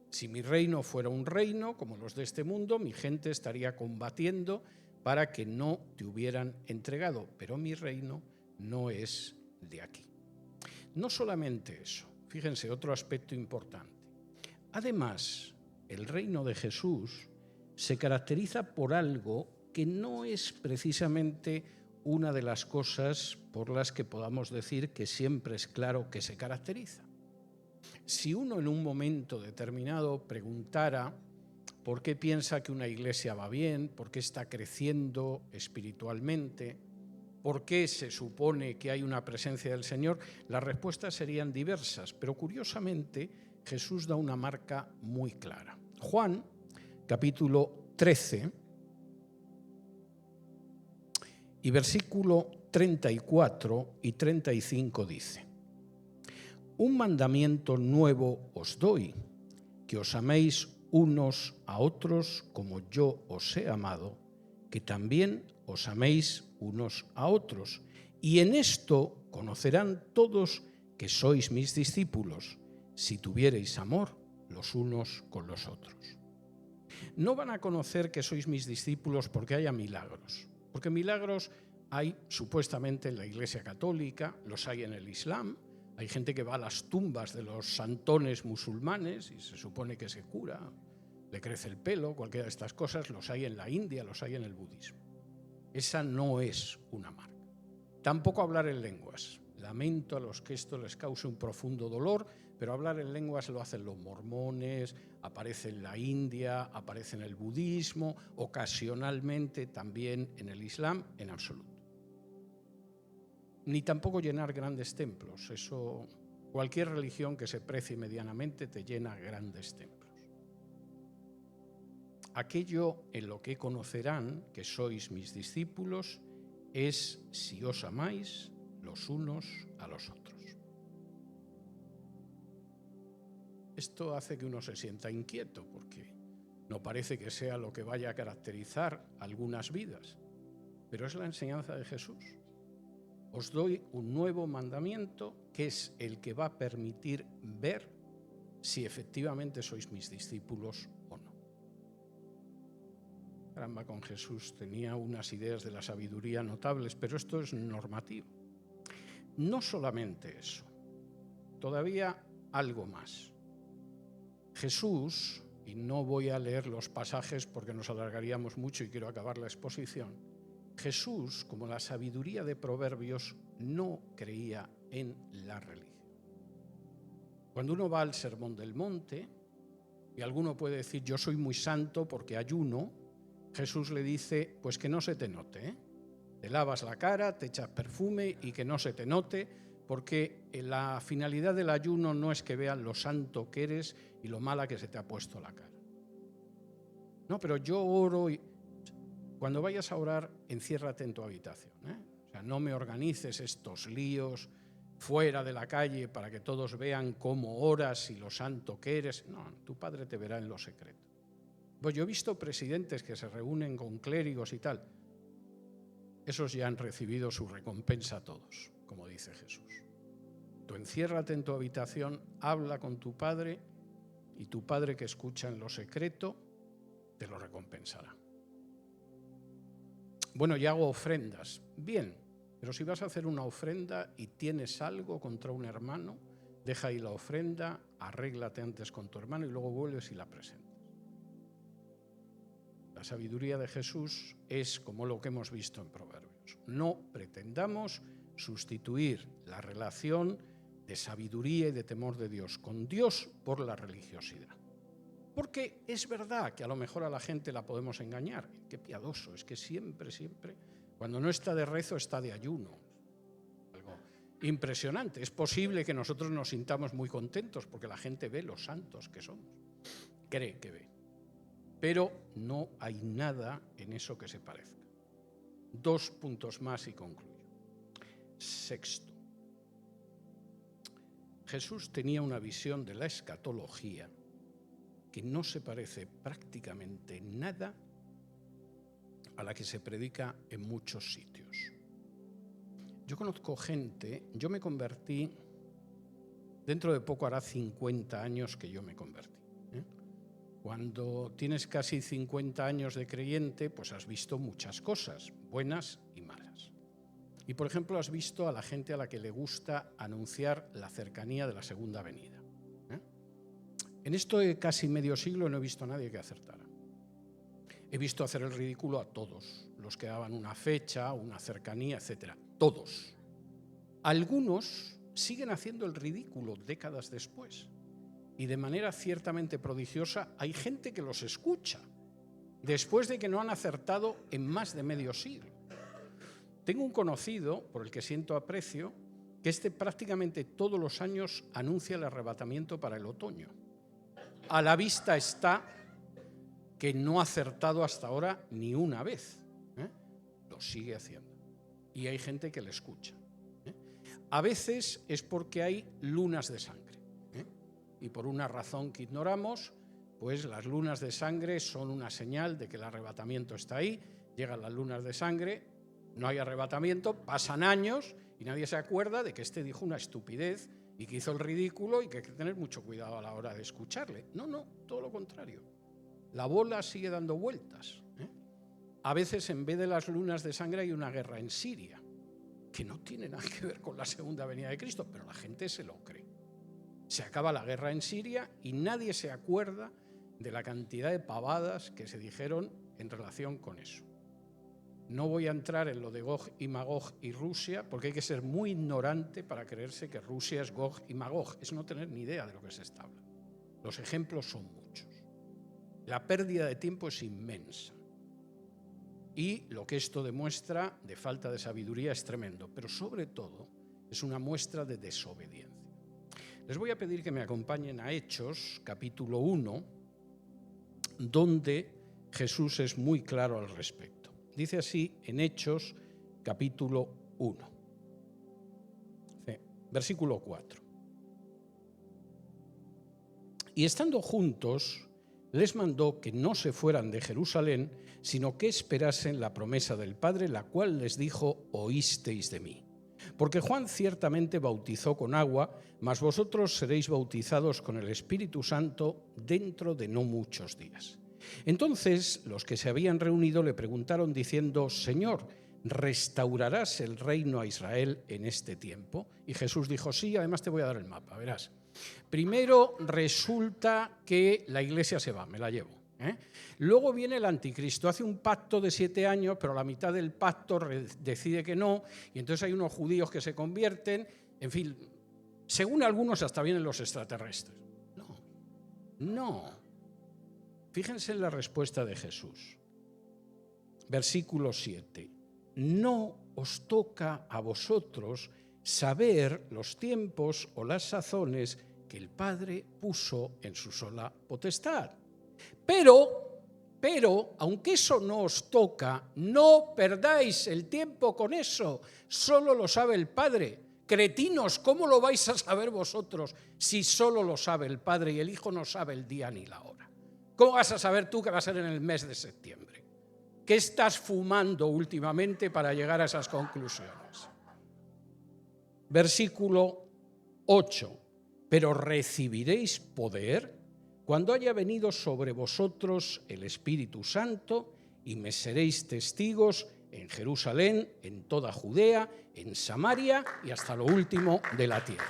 S1: Si mi reino fuera un reino como los de este mundo, mi gente estaría combatiendo para que no te hubieran entregado, pero mi reino no es de aquí. No solamente eso, fíjense, otro aspecto importante. Además, el reino de Jesús se caracteriza por algo que no es precisamente una de las cosas por las que podamos decir que siempre es claro que se caracteriza. Si uno en un momento determinado preguntara por qué piensa que una iglesia va bien, por qué está creciendo espiritualmente, por qué se supone que hay una presencia del Señor, las respuestas serían diversas, pero curiosamente Jesús da una marca muy clara. Juan, capítulo 13, y versículo 34 y 35 dice: Un mandamiento nuevo os doy, que os améis unos a otros como yo os he amado, que también os améis unos a otros. Y en esto conocerán todos que sois mis discípulos, si tuviereis amor los unos con los otros. No van a conocer que sois mis discípulos porque haya milagros, porque milagros hay supuestamente en la Iglesia Católica, los hay en el Islam. Hay gente que va a las tumbas de los santones musulmanes y se supone que se cura, le crece el pelo, cualquiera de estas cosas. Los hay en la India, los hay en el budismo. Esa no es una marca. Tampoco hablar en lenguas. Lamento a los que esto les cause un profundo dolor, pero hablar en lenguas lo hacen los mormones, aparece en la India, aparece en el budismo, ocasionalmente también en el Islam, en absoluto. Ni tampoco llenar grandes templos. Eso, cualquier religión que se precie medianamente te llena grandes templos. Aquello en lo que conocerán que sois mis discípulos es si os amáis los unos a los otros. Esto hace que uno se sienta inquieto porque no parece que sea lo que vaya a caracterizar algunas vidas, pero es la enseñanza de Jesús. Os doy un nuevo mandamiento que es el que va a permitir ver si efectivamente sois mis discípulos o no. Caramba, con Jesús tenía unas ideas de la sabiduría notables, pero esto es normativo. No solamente eso, todavía algo más. Jesús, y no voy a leer los pasajes porque nos alargaríamos mucho y quiero acabar la exposición, Jesús, como la sabiduría de Proverbios, no creía en la religión. Cuando uno va al Sermón del Monte, y alguno puede decir, yo soy muy santo porque ayuno, Jesús le dice, pues que no se te note, ¿eh? Te lavas la cara, te echas perfume y que no se te note, porque la finalidad del ayuno no es que vean lo santo que eres y lo mala que se te ha puesto la cara. No, pero yo oro y... Cuando vayas a orar, enciérrate en tu habitación, ¿eh? O sea, no me organices estos líos fuera de la calle para que todos vean cómo oras y lo santo que eres. No, tu Padre te verá en lo secreto. Pues yo he visto presidentes que se reúnen con clérigos y tal. Esos ya han recibido su recompensa todos, como dice Jesús. Tú enciérrate en tu habitación, habla con tu Padre y tu Padre que escucha en lo secreto te lo recompensará. Bueno, y hago ofrendas. Bien, pero si vas a hacer una ofrenda y tienes algo contra un hermano, deja ahí la ofrenda, arréglate antes con tu hermano y luego vuelves y la presentas. La sabiduría de Jesús es como lo que hemos visto en Proverbios. No pretendamos sustituir la relación de sabiduría y de temor de Dios con Dios por la religiosidad. Porque es verdad que a lo mejor a la gente la podemos engañar. Qué piadoso, es que siempre, cuando no está de rezo, está de ayuno. Algo impresionante. Es posible que nosotros nos sintamos muy contentos porque la gente ve los santos que somos. Cree que ve. Pero no hay nada en eso que se parezca. 2 puntos más y concluyo. Sexto. Jesús tenía una visión de la escatología que no se parece prácticamente nada a la que se predica en muchos sitios. Yo conozco gente, yo me convertí, dentro de poco hará 50 años que yo me convertí. Cuando tienes casi 50 años de creyente, pues has visto muchas cosas, buenas y malas. Y, por ejemplo, has visto a la gente a la que le gusta anunciar la cercanía de la segunda venida. En esto de casi medio siglo no he visto a nadie que acertara. He visto hacer el ridículo a todos, los que daban una fecha, una cercanía, etc. Todos. Algunos siguen haciendo el ridículo décadas después. Y de manera ciertamente prodigiosa hay gente que los escucha, después de que no han acertado en más de medio siglo. Tengo un conocido, por el que siento aprecio, que prácticamente todos los años anuncia el arrebatamiento para el otoño. A la vista está que no ha acertado hasta ahora ni una vez. Lo sigue haciendo. Y hay gente que le escucha. A veces es porque hay lunas de sangre. Y por una razón que ignoramos, pues las lunas de sangre son una señal de que el arrebatamiento está ahí. Llegan las lunas de sangre, no hay arrebatamiento, pasan años y nadie se acuerda de que dijo una estupidez y que hizo el ridículo y que hay que tener mucho cuidado a la hora de escucharle. No, todo lo contrario. La bola sigue dando vueltas. A veces, en vez de las lunas de sangre, hay una guerra en Siria, que no tiene nada que ver con la segunda venida de Cristo, pero la gente se lo cree. Se acaba la guerra en Siria y nadie se acuerda de la cantidad de pavadas que se dijeron en relación con eso. No voy a entrar en lo de Gog y Magog y Rusia, porque hay que ser muy ignorante para creerse que Rusia es Gog y Magog. Es no tener ni idea de lo que se está hablando. Los ejemplos son muchos. La pérdida de tiempo es inmensa. Y lo que esto demuestra de falta de sabiduría es tremendo, pero sobre todo es una muestra de desobediencia. Les voy a pedir que me acompañen a Hechos, capítulo 1, donde Jesús es muy claro al respecto. Dice así en Hechos, capítulo 1, versículo 4. Y estando juntos, les mandó que no se fueran de Jerusalén, sino que esperasen la promesa del Padre, la cual les dijo: oísteis de mí. Porque Juan ciertamente bautizó con agua, mas vosotros seréis bautizados con el Espíritu Santo dentro de no muchos días. Entonces los que se habían reunido le preguntaron diciendo: Señor, ¿restaurarás el reino a Israel en este tiempo? Y Jesús dijo: sí, además te voy a dar el mapa, verás. Primero resulta que la iglesia se va, me la llevo. Luego viene el anticristo, hace un pacto de 7 años, pero a la mitad del pacto decide que no, y entonces hay unos judíos que se convierten, en fin, según algunos hasta vienen los extraterrestres. No. Fíjense en la respuesta de Jesús. versículo 7. No os toca a vosotros saber los tiempos o las sazones que el Padre puso en su sola potestad. Pero, aunque eso no os toca, no perdáis el tiempo con eso, solo lo sabe el Padre. Cretinos, ¿cómo lo vais a saber vosotros si solo lo sabe el Padre y el Hijo no sabe el día ni la hora? ¿Cómo vas a saber tú que va a ser en el mes de septiembre? ¿Qué estás fumando últimamente para llegar a esas conclusiones? Versículo 8. Pero recibiréis poder cuando haya venido sobre vosotros el Espíritu Santo y me seréis testigos en Jerusalén, en toda Judea, en Samaria y hasta lo último de la tierra.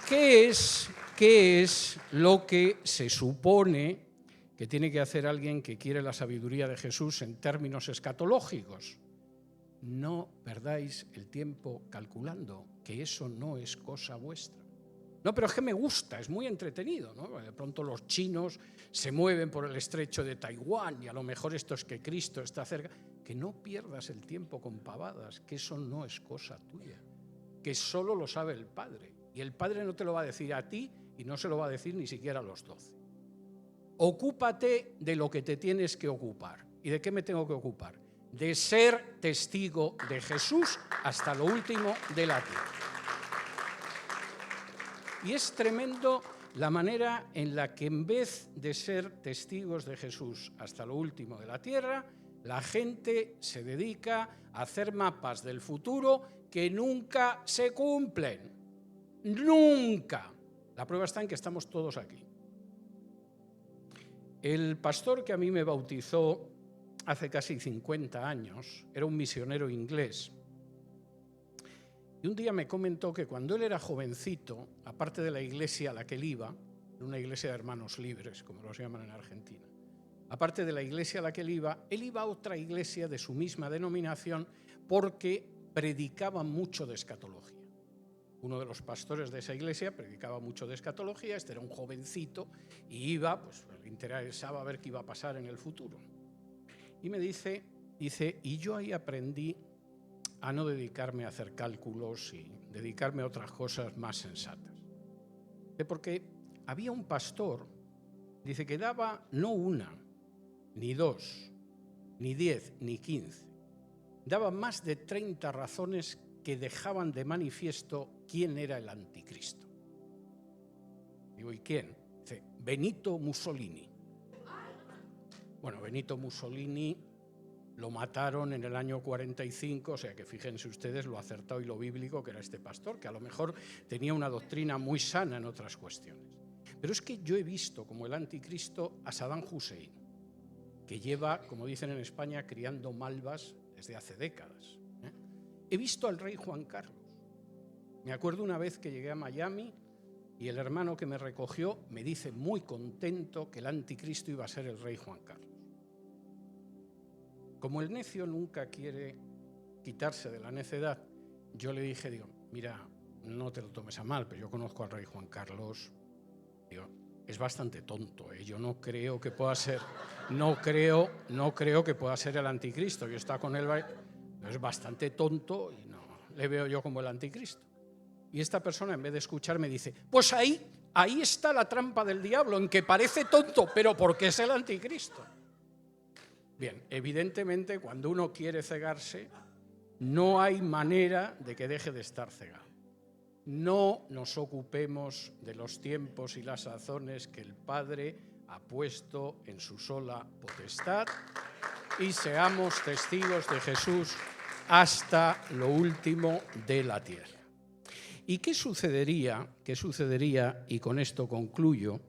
S1: ¿Qué es lo que se supone que tiene que hacer alguien que quiere la sabiduría de Jesús en términos escatológicos? No perdáis el tiempo calculando, que eso no es cosa vuestra. No, pero es que me gusta, es muy entretenido, ¿no? De pronto los chinos se mueven por el estrecho de Taiwán y a lo mejor esto es que Cristo está cerca. Que no pierdas el tiempo con pavadas, que eso no es cosa tuya, que solo lo sabe el Padre. Y el Padre no te lo va a decir a ti y no se lo va a decir ni siquiera a los 12. Ocúpate de lo que te tienes que ocupar. ¿Y de qué me tengo que ocupar? De ser testigo de Jesús hasta lo último de la tierra. Y es tremendo la manera en la que en vez de ser testigos de Jesús hasta lo último de la tierra, la gente se dedica a hacer mapas del futuro que nunca se cumplen. ¡Nunca! La prueba está en que estamos todos aquí. El pastor que a mí me bautizó hace casi 50 años era un misionero inglés. Y un día me comentó que cuando él era jovencito, aparte de la iglesia a la que él iba, una iglesia de hermanos libres, como los llaman en Argentina, aparte de la iglesia a la que él iba a otra iglesia de su misma denominación porque predicaba mucho de escatología. Uno de los pastores de esa iglesia predicaba mucho de escatología, este era un jovencito y iba, pues le interesaba ver qué iba a pasar en el futuro. Y me dice, y yo ahí aprendí a no dedicarme a hacer cálculos y dedicarme a otras cosas más sensatas. Porque había un pastor, dice, que daba no una, ni dos, ni 10, ni 15. Daba más de 30 razones que dejaban de manifiesto quién era el anticristo. Digo, ¿y quién? Dice, Benito Mussolini. Bueno, Benito Mussolini lo mataron en el año 45, o sea que fíjense ustedes lo acertado y lo bíblico que era este pastor, que a lo mejor tenía una doctrina muy sana en otras cuestiones. Pero es que yo he visto como el anticristo a Saddam Hussein, que lleva, como dicen en España, criando malvas desde hace décadas. He visto al rey Juan Carlos. Me acuerdo una vez que llegué a Miami y el hermano que me recogió me dice muy contento que el anticristo iba a ser el rey Juan Carlos. Como el necio nunca quiere quitarse de la necedad, yo le dije, digo, mira, no te lo tomes a mal, pero yo conozco al rey Juan Carlos, digo, es bastante tonto, yo no creo que pueda ser, no creo que pueda ser el anticristo, yo estaba con él, es bastante tonto y no le veo yo como el anticristo. Y esta persona, en vez de escuchar, me dice, pues ahí está la trampa del diablo, en que parece tonto, pero porque es el anticristo. Bien, evidentemente, cuando uno quiere cegarse, no hay manera de que deje de estar cegado. No nos ocupemos de los tiempos y las sazones que el Padre ha puesto en su sola potestad y seamos testigos de Jesús hasta lo último de la tierra. ¿Y qué sucedería, y con esto concluyo,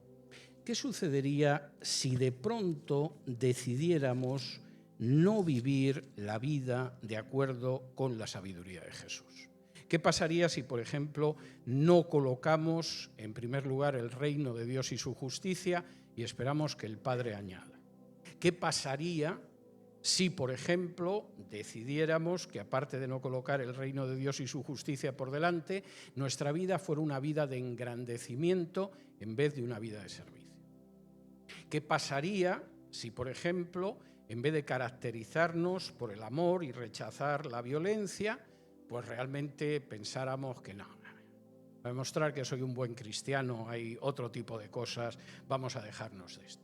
S1: qué sucedería si de pronto decidiéramos no vivir la vida de acuerdo con la sabiduría de Jesús? ¿Qué pasaría si, por ejemplo, no colocamos en primer lugar el reino de Dios y su justicia y esperamos que el Padre añada? ¿Qué pasaría si, por ejemplo, decidiéramos que, aparte de no colocar el reino de Dios y su justicia por delante, nuestra vida fuera una vida de engrandecimiento en vez de una vida de servicio? ¿Qué pasaría si, por ejemplo, en vez de caracterizarnos por el amor y rechazar la violencia, pues realmente pensáramos que no. Para demostrar que soy un buen cristiano hay otro tipo de cosas, vamos a dejarnos de esto.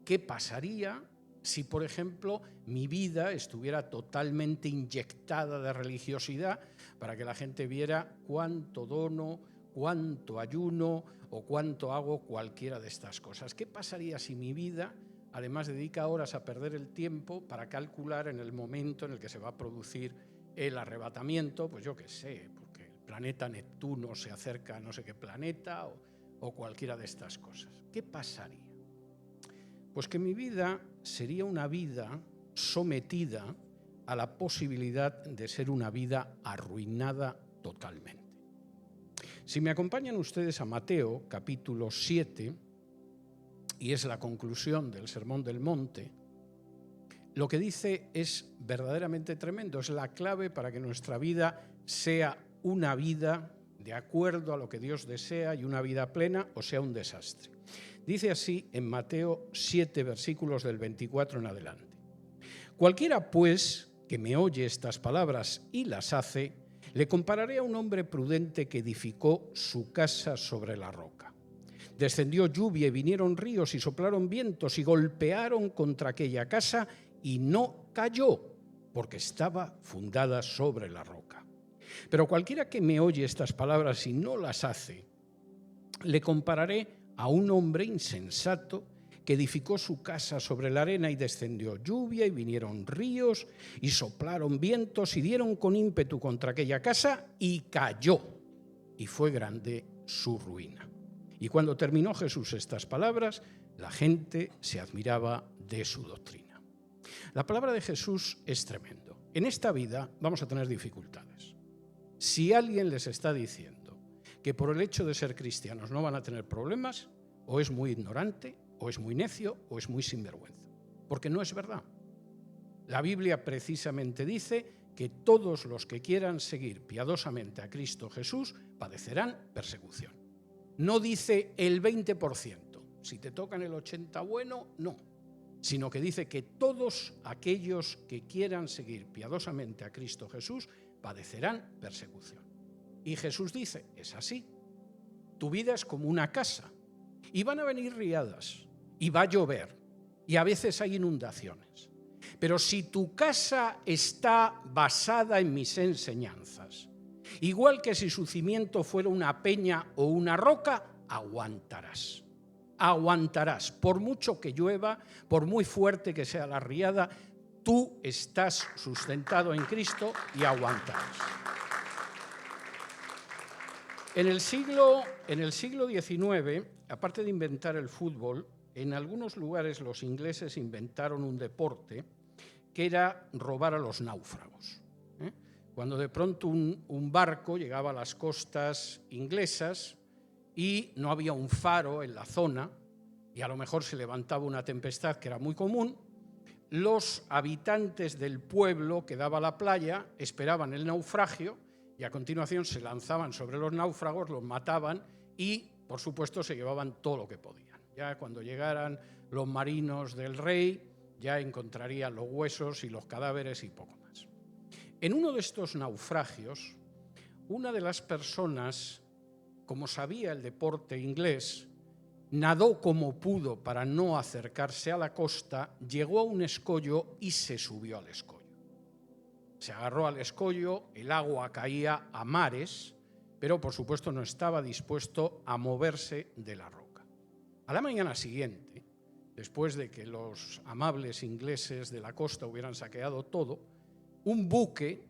S1: ¿Qué pasaría si, por ejemplo, mi vida estuviera totalmente inyectada de religiosidad para que la gente viera cuánto dono, cuánto ayuno o cuánto hago cualquiera de estas cosas? ¿Qué pasaría si mi vida además dedica horas a perder el tiempo para calcular en el momento en el que se va a producir el arrebatamiento? Pues yo qué sé, porque el planeta Neptuno se acerca a no sé qué planeta o cualquiera de estas cosas. ¿Qué pasaría? Pues que mi vida sería una vida sometida a la posibilidad de ser una vida arruinada totalmente. Si me acompañan ustedes a Mateo, capítulo 7, y es la conclusión del Sermón del Monte, lo que dice es verdaderamente tremendo, es la clave para que nuestra vida sea una vida de acuerdo a lo que Dios desea y una vida plena, o sea un desastre. Dice así en Mateo 7, versículos del 24 en adelante. Cualquiera, pues, que me oye estas palabras y las hace, le compararé a un hombre prudente que edificó su casa sobre la roca. Descendió lluvia y vinieron ríos y soplaron vientos y golpearon contra aquella casa y no cayó, porque estaba fundada sobre la roca. Pero cualquiera que me oye estas palabras y no las hace, le compararé a un hombre insensato que edificó su casa sobre la arena y descendió lluvia y vinieron ríos y soplaron vientos y dieron con ímpetu contra aquella casa y cayó, y fue grande su ruina. Y cuando terminó Jesús estas palabras, la gente se admiraba de su doctrina. La palabra de Jesús es tremendo. En esta vida vamos a tener dificultades. Si alguien les está diciendo que por el hecho de ser cristianos no van a tener problemas, o es muy ignorante, o es muy necio, o es muy sinvergüenza. Porque no es verdad. La Biblia precisamente dice que todos los que quieran seguir piadosamente a Cristo Jesús padecerán persecución. No dice el 20%. Si te tocan el 80%, bueno, no. Sino que dice que todos aquellos que quieran seguir piadosamente a Cristo Jesús padecerán persecución. Y Jesús dice, es así. Tu vida es como una casa. Y van a venir riadas. Y va a llover. Y a veces hay inundaciones. Pero si tu casa está basada en mis enseñanzas, igual que si su cimiento fuera una peña o una roca, aguantarás. Aguantarás. Por mucho que llueva, por muy fuerte que sea la riada, tú estás sustentado en Cristo y aguantarás. En el siglo XIX, aparte de inventar el fútbol, en algunos lugares los ingleses inventaron un deporte que era robar a los náufragos. Cuando de pronto un barco llegaba a las costas inglesas y no había un faro en la zona, y a lo mejor se levantaba una tempestad que era muy común, los habitantes del pueblo que daba a la playa esperaban el naufragio y a continuación se lanzaban sobre los náufragos, los mataban y, por supuesto, se llevaban todo lo que podían. Ya cuando llegaran los marinos del rey, ya encontrarían los huesos y los cadáveres y poco más. En uno de estos naufragios, una de las personas, como sabía el deporte inglés, nadó como pudo para no acercarse a la costa, llegó a un escollo y se subió al escollo. Se agarró al escollo, el agua caía a mares, pero por supuesto no estaba dispuesto a moverse de la roca. A la mañana siguiente, después de que los amables ingleses de la costa hubieran saqueado todo, un buque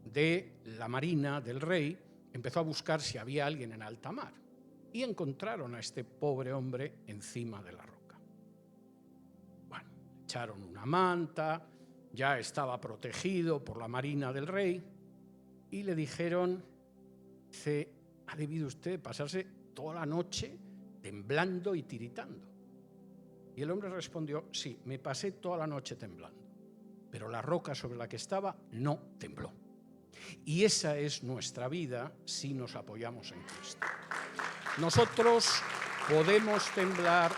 S1: de la marina del rey empezó a buscar si había alguien en alta mar y encontraron a este pobre hombre encima de la roca. Bueno, echaron una manta, ya estaba protegido por la marina del rey y le dijeron, ¿ha debido usted pasarse toda la noche temblando y tiritando? Y el hombre respondió, sí, me pasé toda la noche temblando, pero la roca sobre la que estaba no tembló. Y esa es nuestra vida si nos apoyamos en Cristo. Nosotros podemos temblar,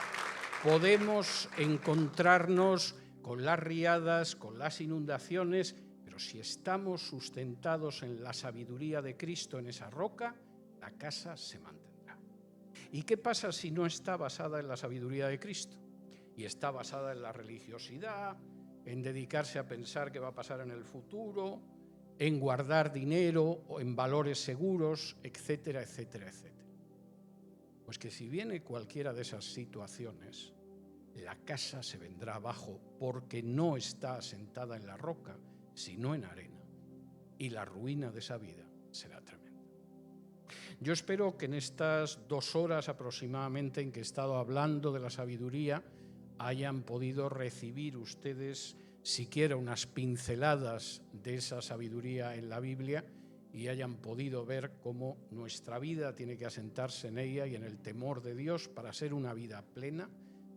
S1: podemos encontrarnos con las riadas, con las inundaciones, pero si estamos sustentados en la sabiduría de Cristo, en esa roca, la casa se mantendrá. ¿Y qué pasa si no está basada en la sabiduría de Cristo? Y está basada en la religiosidad, en dedicarse a pensar qué va a pasar en el futuro, en guardar dinero o en valores seguros, etcétera, etcétera, etcétera. Pues que si viene cualquiera de esas situaciones, la casa se vendrá abajo porque no está asentada en la roca, sino en arena. Y la ruina de esa vida será tremenda. Yo espero que en estas 2 horas aproximadamente en que he estado hablando de la sabiduría, hayan podido recibir ustedes siquiera unas pinceladas de esa sabiduría en la Biblia y hayan podido ver cómo nuestra vida tiene que asentarse en ella y en el temor de Dios para ser una vida plena,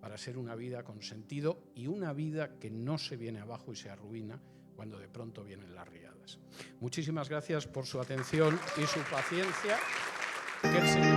S1: para ser una vida con sentido y una vida que no se viene abajo y se arruina cuando de pronto vienen las riadas. Muchísimas gracias por su atención y su paciencia. Que el Señor